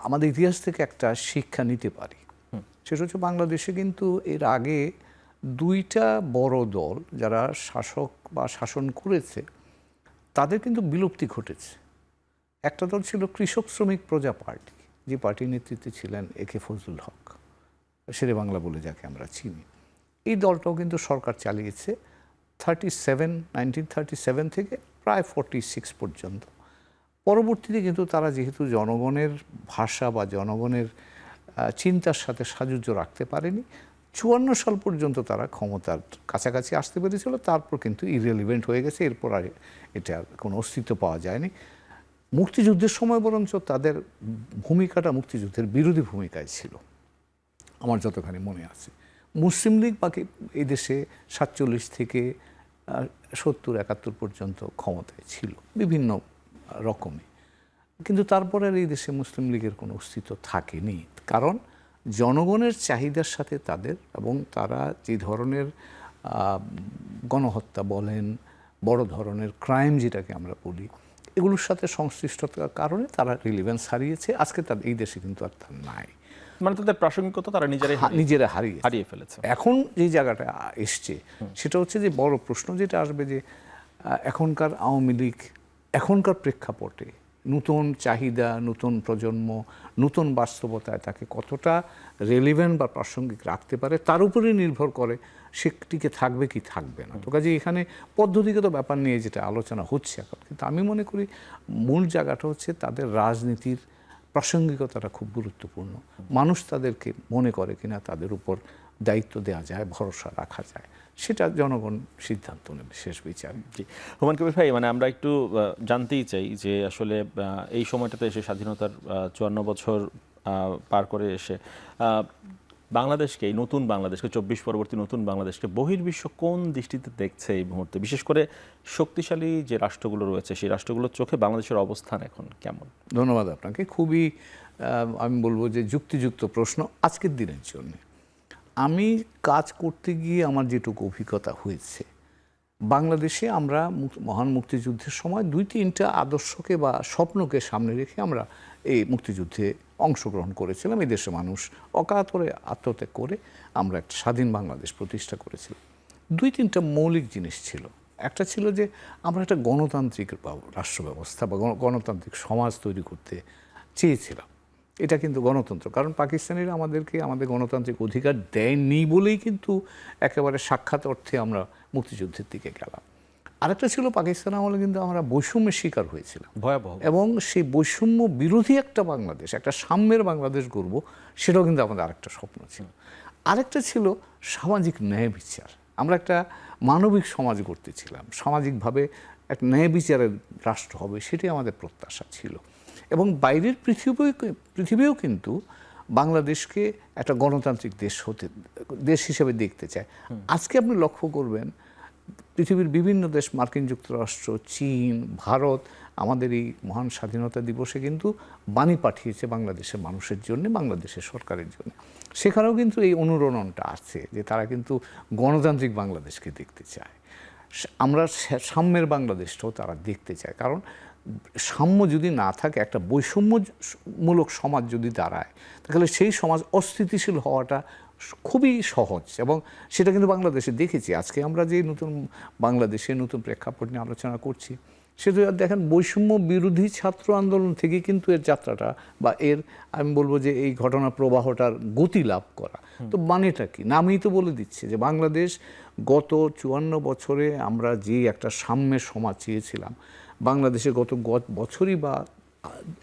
আমাদের ইতিহাস থেকে একটা শিক্ষা নিতে পারি। সেটা হচ্ছে বাংলাদেশে কিন্তু এর আগে দুইটা বড় দল যারা শাসক বা শাসন করেছে তাদের কিন্তু বিলুপ্তি ঘটেছে। একটা দল ছিল কৃষক শ্রমিক প্রজা পার্টি, যে পার্টির নেতৃত্বে ছিলেন একে ফজলুল হক, শেরে বাংলা বলে যাকে আমরা চিনি। এই দলটাও কিন্তু সরকার চালিয়েছে 1937 থেকে প্রায় 46 পর্যন্ত। পরবর্তীতে কিন্তু তারা যেহেতু জনগণের ভাষা বা জনগণের চিন্তার সাথে সাযুজ্য রাখতে পারেনি, 54 সাল পর্যন্ত তারা ক্ষমতার কাছাকাছি আসতে পেরেছিল, তারপর কিন্তু ইররিলেভেন্ট হয়ে গেছে। এরপর আর এটার কোনো অস্তিত্ব পাওয়া যায়নি। মুক্তিযুদ্ধের সময় বরঞ্চ তাদের ভূমিকাটা মুক্তিযুদ্ধের বিরোধী ভূমিকায় ছিল আমার যতখানি মনে আছে। মুসলিম লীগ বাকি এই দেশে 47 থেকে 70-71 পর্যন্ত ক্ষমতায় ছিল বিভিন্ন রকমে, কিন্তু তারপরে এই দেশে মুসলিম লীগের কোনো অস্তিত্ব থাকেনি। কারণ জনগণের চাহিদার সাথে তাদের, এবং তারা যে ধরনের গণহত্যা বলেন, বড় ধরনের ক্রাইম যেটাকে আমরা বলি, এগুলোর সাথে সংশ্লিষ্টতার কারণে তারা রিলেভেন্স হারিয়েছে। আজকে তার এই দেশে কিন্তু আর তার নাই, মানে তাদের প্রাসঙ্গিকতা তারা নিজেরা হারিয়ে ফেলেছে। এখন যে জায়গাটা এসছে সেটা হচ্ছে যে বড় প্রশ্ন যেটা আসবে যে এখনকার আওয়ামী লীগ এখনকার প্রেক্ষাপটে নতুন চাহিদা, নতুন প্রজন্ম, নতুন বাস্তবতায় তাকে কতটা রেলিভেন্ট বা প্রাসঙ্গিক রাখতে পারে তার উপরেই নির্ভর করে সে টিকে থাকবে কি থাকবে না। তো কাজে এখানে পদ্ধতিগত ব্যাপার নিয়ে যেটা আলোচনা হচ্ছে এখন, কিন্তু আমি মনে করি মূল জায়গাটা হচ্ছে তাদের রাজনীতির প্রাসঙ্গিকতাটা খুব গুরুত্বপূর্ণ। মানুষ তাদেরকে মনে করে কিনা, তাদের উপর দায়িত্ব দেওয়া যায়, ভরসা রাখা যায়, সেটা জনগণ সিদ্ধান্ত নেবে শেষ বিচার। জি, হুমায়ুন কবির ভাই, মানে আমরা একটু জানতেই চাই যে আসলে এই সময়টাতে এসে স্বাধীনতার 54 বছর পার করে এসে বাংলাদেশকে, এই নতুন বাংলাদেশকে, 24 পরবর্তী নতুন বাংলাদেশকে বহির্বিশ্ব কোন দৃষ্টিতে দেখছে এই মুহূর্তে? বিশেষ করে শক্তিশালী যে রাষ্ট্রগুলো রয়েছে সেই রাষ্ট্রগুলোর চোখে বাংলাদেশের অবস্থান এখন কেমন? ধন্যবাদ আপনাকে। খুবই আমি বলবো যে যুক্তিযুক্ত প্রশ্ন আজকের দিনের জন্য। আমি কাজ করতে গিয়ে আমার যেটুকু অভিজ্ঞতা হয়েছে, বাংলাদেশে আমরা মহান মুক্তিযুদ্ধের সময় 2-3টা আদর্শকে বা স্বপ্নকে সামনে রেখে আমরা এই মুক্তিযুদ্ধে অংশগ্রহণ করেছিলাম। এই দেশের মানুষ অকাতরে আত্মত্যাগ করে আমরা একটা স্বাধীন বাংলাদেশ প্রতিষ্ঠা করেছিলাম। 2-3টা মৌলিক জিনিস ছিল। একটা ছিল যে আমরা একটা গণতান্ত্রিক রাষ্ট্র ব্যবস্থা বা গণতান্ত্রিক সমাজ তৈরি করতে চেয়েছিলাম। এটা কিন্তু গণতন্ত্র, কারণ পাকিস্তানিরা আমাদেরকে আমাদের গণতান্ত্রিক অধিকার দেয়নি বলেই কিন্তু একেবারে সাক্ষাৎ অর্থে আমরা মুক্তিযুদ্ধের দিকে গেলাম। আরেকটা ছিল পাকিস্তান আমলে কিন্তু আমরা বৈষম্যের শিকার হয়েছিলাম, ভয়াবহ। এবং সেই বৈষম্য বিরোধী একটা বাংলাদেশ, একটা সাম্যের বাংলাদেশ গড়ব, সেটাও কিন্তু আমাদের আরেকটা স্বপ্ন ছিল। আরেকটা ছিল সামাজিক ন্যায় বিচার। আমরা একটা মানবিক সমাজ গড়তেছিলাম, সামাজিকভাবে এক ন্যায় বিচারের রাষ্ট্র হবে, সেটাই আমাদের প্রত্যাশা ছিল। এবং বাইরের পৃথিবীও কিন্তু বাংলাদেশকে একটা গণতান্ত্রিক দেশ হিসেবে দেখতে চায়। আজকে আপনি লক্ষ্য করবেন পৃথিবীর বিভিন্ন দেশ, মার্কিন যুক্তরাষ্ট্র, চীন, ভারত, আমাদের এই মহান স্বাধীনতা দিবসে কিন্তু বাণী পাঠিয়েছে বাংলাদেশের মানুষের জন্য, বাংলাদেশের সরকারের জন্য। সেখানেও কিন্তু এই অনুরণনটা আছে যে তারা কিন্তু গণতান্ত্রিক বাংলাদেশকে দেখতে চায়। আমরা সাম্যের বাংলাদেশটাও তারা দেখতে চায়, কারণ সাম্য যদি না থাকে, একটা বৈষম্যমূলক সমাজ যদি দাঁড়ায়, তাহলে সেই সমাজ অস্থিতিশীল হওয়াটা খুবই সহজ। এবং সেটা কিন্তু বাংলাদেশে দেখেছি। আজকে আমরা যে নতুন বাংলাদেশে নতুন প্রেক্ষাপট নিয়ে আলোচনা করছি, সেটা দেখেন বৈষম্য বিরোধী ছাত্র আন্দোলন থেকে কিন্তু এর যাত্রাটা বা এর আমি বলবো যে এই ঘটনা প্রবাহটার গতি লাভ করা। তো মানেটা কি? নামই তো বলে দিচ্ছে যে বাংলাদেশ গত 54 বছরে আমরা যে একটা সাম্যের সমাজ চেয়েছিলাম, বাংলাদেশে গত বছরই বা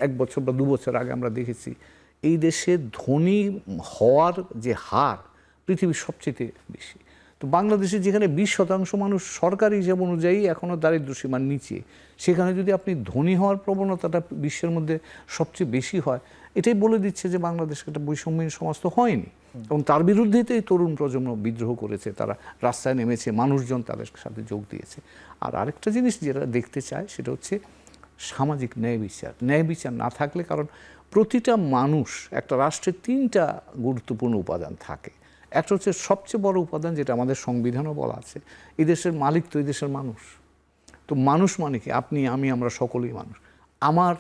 1 বছর বা 2 বছর আগে আমরা দেখেছি এই দেশে ধনী হওয়ার যে হার পৃথিবীর সবচেয়ে বেশি। তো বাংলাদেশে যেখানে 20% মানুষ সরকারি হিসাব অনুযায়ী এখনও দারিদ্র্যসীমার নিচে, সেখানে যদি আপনি ধনী হওয়ার প্রবণতাটা বিশ্বের মধ্যে সবচেয়ে বেশি হয়, এটাই বলে দিচ্ছে যে বাংলাদেশ একটা বৈষম্যহীন সমাজ তো হয়নি। এবং তার বিরুদ্ধেই তো এই তরুণ প্রজন্ম বিদ্রোহ করেছে, তারা রাস্তায় নেমেছে, মানুষজন তাদের সাথে যোগ দিয়েছে। আর আরেকটা জিনিস যেটা দেখতে চায় সেটা হচ্ছে সামাজিক ন্যায় বিচার। ন্যায় বিচার না থাকলে, কারণ প্রতিটা মানুষ, একটা রাষ্ট্রের 3টা গুরুত্বপূর্ণ উপাদান থাকে। একটা হচ্ছে সবচেয়ে বড় উপাদান, যেটা আমাদের সংবিধানও বলা আছে, এই দেশের মালিক তো এই দেশের মানুষ। তো মানুষ মানে কি? আপনি, আমি, আমরা সকলেই মানুষ।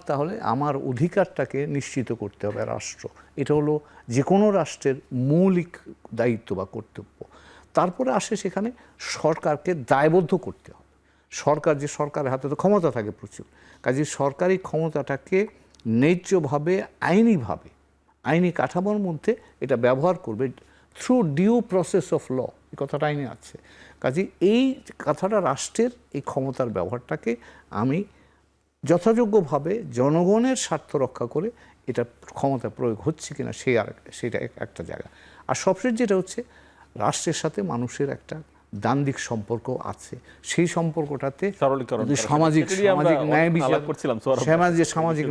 তাহলে আমার অধিকারটাকে নিশ্চিত করতে হবে রাষ্ট্র। এটা হলো যে কোনো রাষ্ট্রের মৌলিক দায়িত্ব বা কর্তব্য। তারপরে আসে সেখানে সরকারকে দায়বদ্ধ করতে হবে। সরকারের হাতে তো ক্ষমতা থাকে প্রচুর, কাজে সরকারি ক্ষমতাটাকে ন্যায্যভাবে, আইনি কাঠামোর মধ্যে এটা ব্যবহার করবে through due process of law. এই কথাটা আইনে আছে। কাজে এই কথাটা রাষ্ট্রের এই ক্ষমতার ব্যবহারটাকে আমি যথাযোগ্যভাবে জনগণের স্বার্থ রক্ষা করে এটা ক্ষমতা প্রয়োগ হচ্ছে কিনা সেটা একটা জায়গা। আর সবশেষ যেটা হচ্ছে, রাষ্ট্রের সাথে মানুষের একটা দ্বান্দ্বিক সম্পর্ক আছে। সেই সম্পর্কটাতে সামাজিক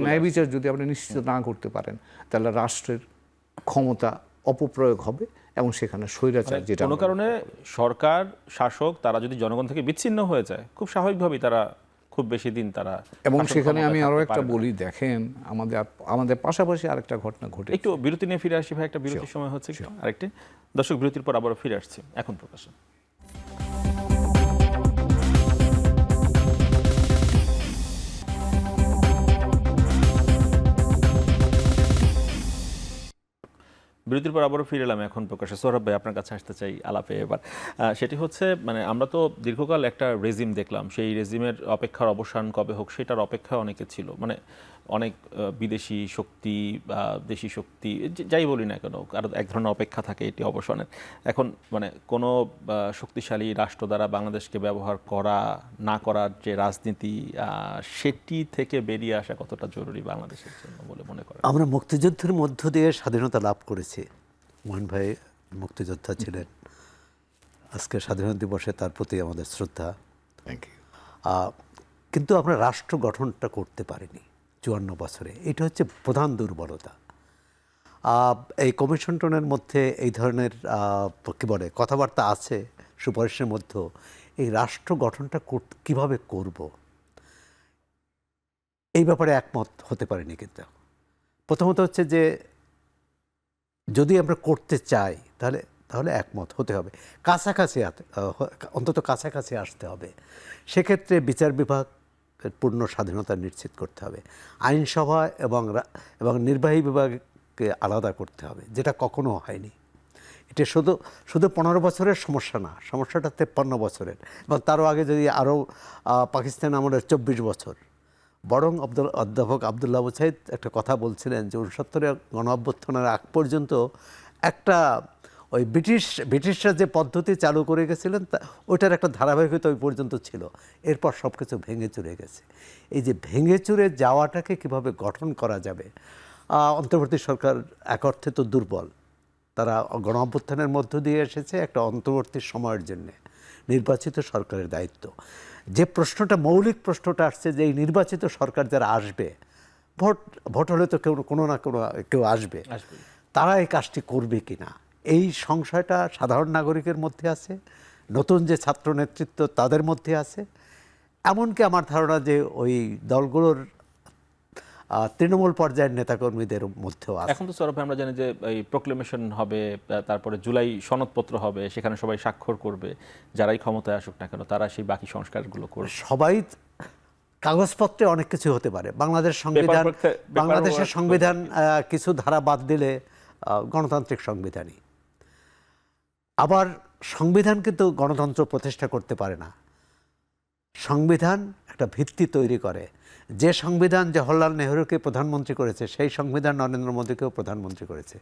ন্যায় বিচার যদি আপনি নিশ্চিত না করতে পারেন, তাহলে রাষ্ট্রের ক্ষমতা অপপ্রয়োগ হবে এবং সেখানে স্বৈরাচার, যেটা কোনো কারণে সরকার, শাসক, তারা যদি জনগণ থেকে বিচ্ছিন্ন হয়ে যায়, খুব স্বাভাবিকভাবেই তারা খুব বেশি দিন তারা। এবং সেখানে আমি আরো একটা বলি, দেখেন আমাদের পাশাপাশি আরেকটা ঘটনা ঘটে। একটু বিরতি নিয়ে ফিরে আসি ভাই, একটা বিরতির সময় হচ্ছে আরেকটি। দর্শক, বিরতির পর আবারও ফিরে আসছি এখন প্রকাশন। বিরতির পর আবারও ফিরে এলাম এখন প্রকাশে। সৌরভ ভাই, আপনার কাছে আসতে চাই আলাপে এবার। সেটি হচ্ছে, মানে আমরা তো দীর্ঘকাল একটা রেজিম দেখলাম, সেই রেজিমের অপেক্ষার অবসান কবে হোক সেটার অপেক্ষা অনেকে ছিল। মানে অনেক বিদেশি শক্তি বা দেশি শক্তি যাই বলি না কেন, কারণ এক ধরনের অপেক্ষা থাকে এটি অবসানের। এখন মানে কোনো শক্তিশালী রাষ্ট্র দ্বারা বাংলাদেশকে ব্যবহার করা না করার যে রাজনীতি, সেটি থেকে বেরিয়ে আসা কতটা জরুরি বাংলাদেশের জন্য বলে মনে করেন? আমরা মুক্তিযুদ্ধের মধ্য দিয়ে স্বাধীনতা লাভ করেছি। মোহন ভাই মুক্তিযোদ্ধা ছিলেন, আজকে স্বাধীনতা দিবসে তার প্রতি আমাদের শ্রদ্ধা। Thank you. কিন্তু আমরা রাষ্ট্র গঠনটা করতে পারিনি 54 বছরে, এটা হচ্ছে প্রধান দুর্বলতা। এই কমিশনটনের মধ্যে এই ধরনের কী বলে কথাবার্তা আছে সুপারিশের মধ্যে, এই রাষ্ট্র গঠনটা কিভাবে করব এই ব্যাপারে একমত হতে পারিনি। কিন্তু প্রথমত হচ্ছে যে যদি আমরা করতে চাই তাহলে একমত হতে হবে, কাছাকাছি অন্তত কাছাকাছি আসতে হবে। সেক্ষেত্রে বিচার বিভাগ পূর্ণ স্বাধীনতা নিশ্চিত করতে হবে, আইনসভা এবং নির্বাহী বিভাগকে আলাদা করতে হবে, যেটা কখনো হয়নি। এটা শুধু 15 বছরের সমস্যা না, সমস্যাটা 53 বছরের, এবং তারও আগে যদি আরও পাকিস্তান আমলের 24 বছর। বরং অধ্যাপক আবদুল্লাহ আবু সাঈদ একটা কথা বলছিলেন যে 69-এর গণ-অভ্যুত্থানের আগ পর্যন্ত একটা ওই ব্রিটিশরা যে পদ্ধতি চালু করে গেছিলেন ওইটার একটা ধারাবাহিকতা ওই পর্যন্ত ছিল, এরপর সব কিছু ভেঙে চুরে গেছে। এই যে ভেঙে চুরে যাওয়াটাকে কিভাবে গঠন করা যাবে, অন্তর্বর্তী সরকার এক অর্থে তো দুর্বল, তারা গণ-অভ্যুত্থানের মধ্য দিয়ে এসেছে একটা অন্তর্বর্তী সময়ের জন্যে, নির্বাচিত সরকারের দায়িত্ব। যে প্রশ্নটা মৌলিক প্রশ্নটা আসছে যে এই নির্বাচিত সরকার যারা আসবে, ভোট হলে তো কেউ আসবে, তারা এই কাজটি করবে কিনা, এই সংশয়টা সাধারণ নাগরিকের মধ্যে আছে, নতুন যে ছাত্র নেতৃত্ব তাদের মধ্যে আছে, এমনকি আমার ধারণা যে ওই দলগুলোর তৃণমূল পর্যায়ের নেতাকর্মীদের মধ্যেও আছে। এখন তো সৌরভ আমরা জানি যে এই প্রোক্লেমেশন হবে, তারপরে জুলাই সনদপত্র হবে, সেখানে সবাই স্বাক্ষর করবে, যারাই ক্ষমতায় আসুক না কেন তারা সেই বাকি সংস্কারগুলো করবে। সবাই কাগজপত্রে অনেক কিছু হতে পারে, বাংলাদেশের সংবিধান কিছু ধারা বাদ দিলে গণতান্ত্রিক সংবিধানই। আবার সংবিধান কিন্তু গণতন্ত্র প্রতিষ্ঠা করতে পারে না, সংবিধান একটা ভিত্তি তৈরি করে। যে সংবিধান জওহরলাল নেহরুকে প্রধানমন্ত্রী করেছে সেই সংবিধান নরেন্দ্র মোদীকেও প্রধানমন্ত্রী করেছে।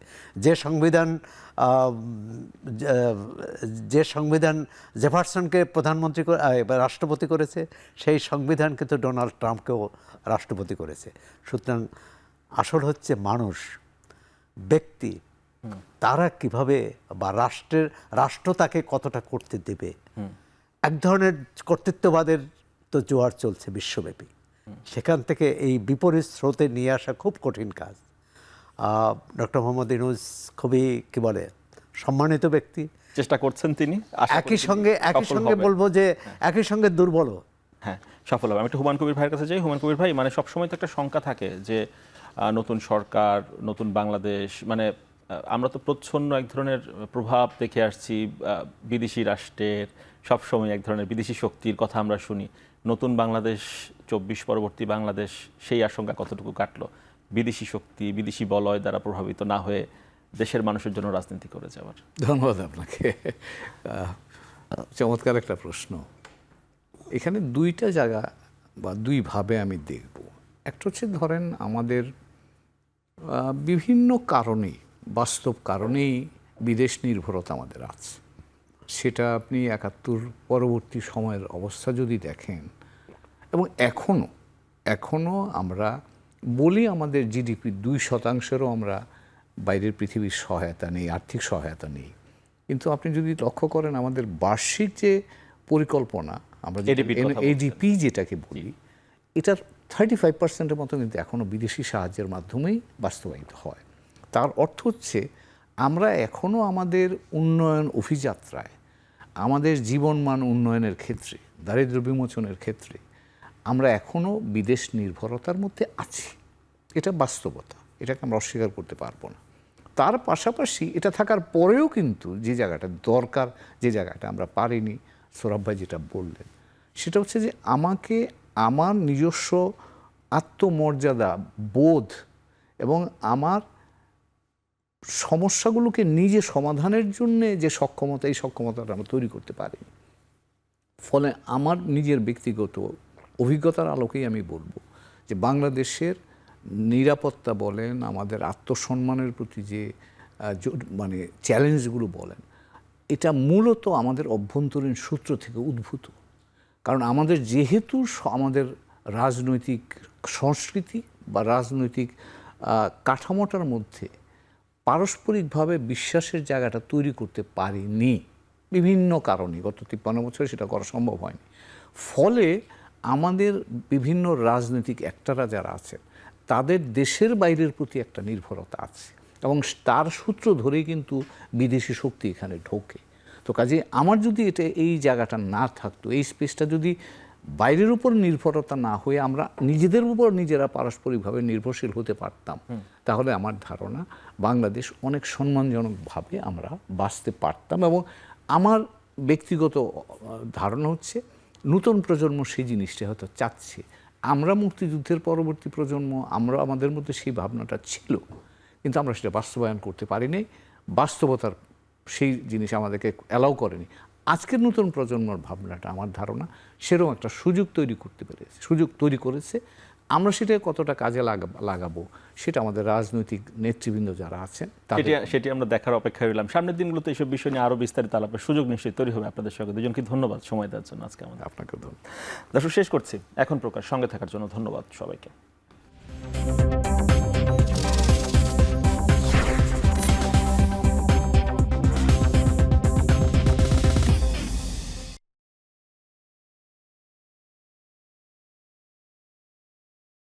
যে সংবিধান জেফারসনকে প্রধানমন্ত্রী রাষ্ট্রপতি করেছে সেই সংবিধান কিন্তু ডোনাল্ড ট্রাম্পকেও রাষ্ট্রপতি করেছে। সুতরাং আসল হচ্ছে মানুষ, ব্যক্তি, তারা কিভাবে বা রাষ্ট্র তাকে কতটা করতে দেবে। এক ধরনের কর্তৃত্ববাদের তো জোয়ার চলছে বিশ্বব্যাপী, সেখান থেকে এই বিপরীত স্রোতে নিয়ে আসা খুব কঠিন কাজ। ডক্টর মোহাম্মদ ইউনূস খুবই সম্মানিত ব্যক্তি, চেষ্টা করছেন তিনি, একই সঙ্গে বলবো যে একই সঙ্গে দুর্বলও। হ্যাঁ, সফল হবে। আমি একটু হুমায়ুন কবির ভাইয়ের কাছে যাই। হুমায়ুন কবির ভাই, মানে সবসময় তো একটা শঙ্কা থাকে যে নতুন সরকার, নতুন বাংলাদেশ, মানে আমরা তো প্রচ্ছন্ন এক ধরনের প্রভাব দেখে আসছি বিদেশি রাষ্ট্রের, সবসময় এক ধরনের বিদেশি শক্তির কথা আমরা শুনি। নতুন বাংলাদেশ 24 পরবর্তী বাংলাদেশ, সেই আশঙ্কা কতটুকু কাটলো বিদেশি শক্তি, বিদেশি বলয় দ্বারা প্রভাবিত না হয়ে দেশের মানুষের জন্য রাজনীতি করে যাওয়ার? ধন্যবাদ আপনাকে, চমৎকার একটা প্রশ্ন। এখানে দুইটা জায়গা বা দুইভাবে আমি দেখব। একটা হচ্ছে ধরেন আমাদের বিভিন্ন কারণেই, বাস্তব কারণেই বিদেশ নির্ভরতা আমাদের আছে। সেটা আপনি 71 পরবর্তী সময়ের অবস্থা যদি দেখেন, এবং এখনও আমরা বলি আমাদের জিডিপি 2%-রও আমরা বাইরের পৃথিবীর সহায়তা নেই, আর্থিক সহায়তা নেই। কিন্তু আপনি যদি লক্ষ্য করেন আমাদের বার্ষিক যে পরিকল্পনা, আমরা এডিপি যেটাকে বলি, এটার 35%-এর মতো কিন্তু এখনও বিদেশি সাহায্যের মাধ্যমেই বাস্তবায়িত হয়। তার অর্থ হচ্ছে আমরা এখনও আমাদের উন্নয়ন অভিযাত্রায়, আমাদের জীবনমান উন্নয়নের ক্ষেত্রে, দারিদ্র্য বিমোচনের ক্ষেত্রে আমরা এখনও বিদেশ নির্ভরতার মধ্যে আছি। এটা বাস্তবতা, এটাকে আমরা অস্বীকার করতে পারবো না। তার পাশাপাশি এটা থাকার পরেও কিন্তু যে জায়গাটা দরকার, যে জায়গাটা আমরা পারিনি, সৌরভ ভাই যেটা বললেন, সেটা হচ্ছে যে আমাকে আমার নিজস্ব আত্মমর্যাদা বোধ এবং আমার সমস্যাগুলোকে নিজে সমাধানের জন্যে যে সক্ষমতা, এই সক্ষমতাটা আমরা তৈরি করতে পারিনি। ফলে আমার নিজের ব্যক্তিগত অভিজ্ঞতার আলোকেই আমি বলবো যে বাংলাদেশের নিরাপত্তা বলেন, আমাদের আত্মসম্মানের প্রতি যে মানে চ্যালেঞ্জগুলো বলেন, এটা মূলত আমাদের অভ্যন্তরীণ সূত্র থেকে উদ্ভূত। কারণ আমাদের যেহেতু আমাদের রাজনৈতিক সংস্কৃতি বা রাজনৈতিক কাঠামোটার মধ্যে পারস্পরিকভাবে বিশ্বাসের জায়গাটা তৈরি করতে পারিনি বিভিন্ন কারণে, গত 53 বছরে সেটা করা সম্ভব হয়নি। ফলে আমাদের বিভিন্ন রাজনৈতিক অ্যাক্টররা যারা আছেন তাদের দেশের বাইরের প্রতি একটা নির্ভরতা আছে, এবং তার সূত্র ধরেই কিন্তু বিদেশি শক্তি এখানে ঢোকে। তো কাজে আমার যদি এটা এই জায়গাটা না থাকতো, এই স্পেসটা যদি বাইরের উপর নির্ভরতা না হয়ে আমরা নিজেদের উপর নিজেরা পারস্পরিকভাবে নির্ভরশীল হতে পারতাম, তাহলে আমার ধারণা বাংলাদেশ অনেক সম্মানজনকভাবে আমরা বাঁচতে পারতাম। এবং আমার ব্যক্তিগত ধারণা হচ্ছে নতুন প্রজন্ম সেই জিনিসটা হয়তো চাচ্ছে। আমরা মুক্তিযুদ্ধের পরবর্তী প্রজন্ম, আমরা আমাদের মধ্যে সেই ভাবনাটা ছিল, কিন্তু আমরা সেটা বাস্তবায়ন করতে পারিনি। বাস্তবতার সেই জিনিস আমাদেরকে অ্যালাউ করেনি। আজকের নতুন প্রজন্মের ভাবনাটা আমার ধারণা সেরকম একটা সুযোগ তৈরি করেছে। আমরা সেটা কতটা কাজে লাগাবো সেটা আমাদের রাজনৈতিক নেতৃবৃন্দ যারা আছেন সেটি আমরা দেখার অপেক্ষায় রইলাম। সামনের দিনগুলোতে এইসব বিষয় নিয়ে আরো বিস্তারিত আলাপের সুযোগ নিশ্চয়ই তৈরি হবে। আপনাদের সঙ্গে দুজনকে ধন্যবাদ সময় দেওয়ার জন্য আজকে আমাদের। আপনাকে ধন্যবাদ। দর্শক, শেষ করছি এখন প্রকাশ। সঙ্গে থাকার জন্য ধন্যবাদ সবাইকে।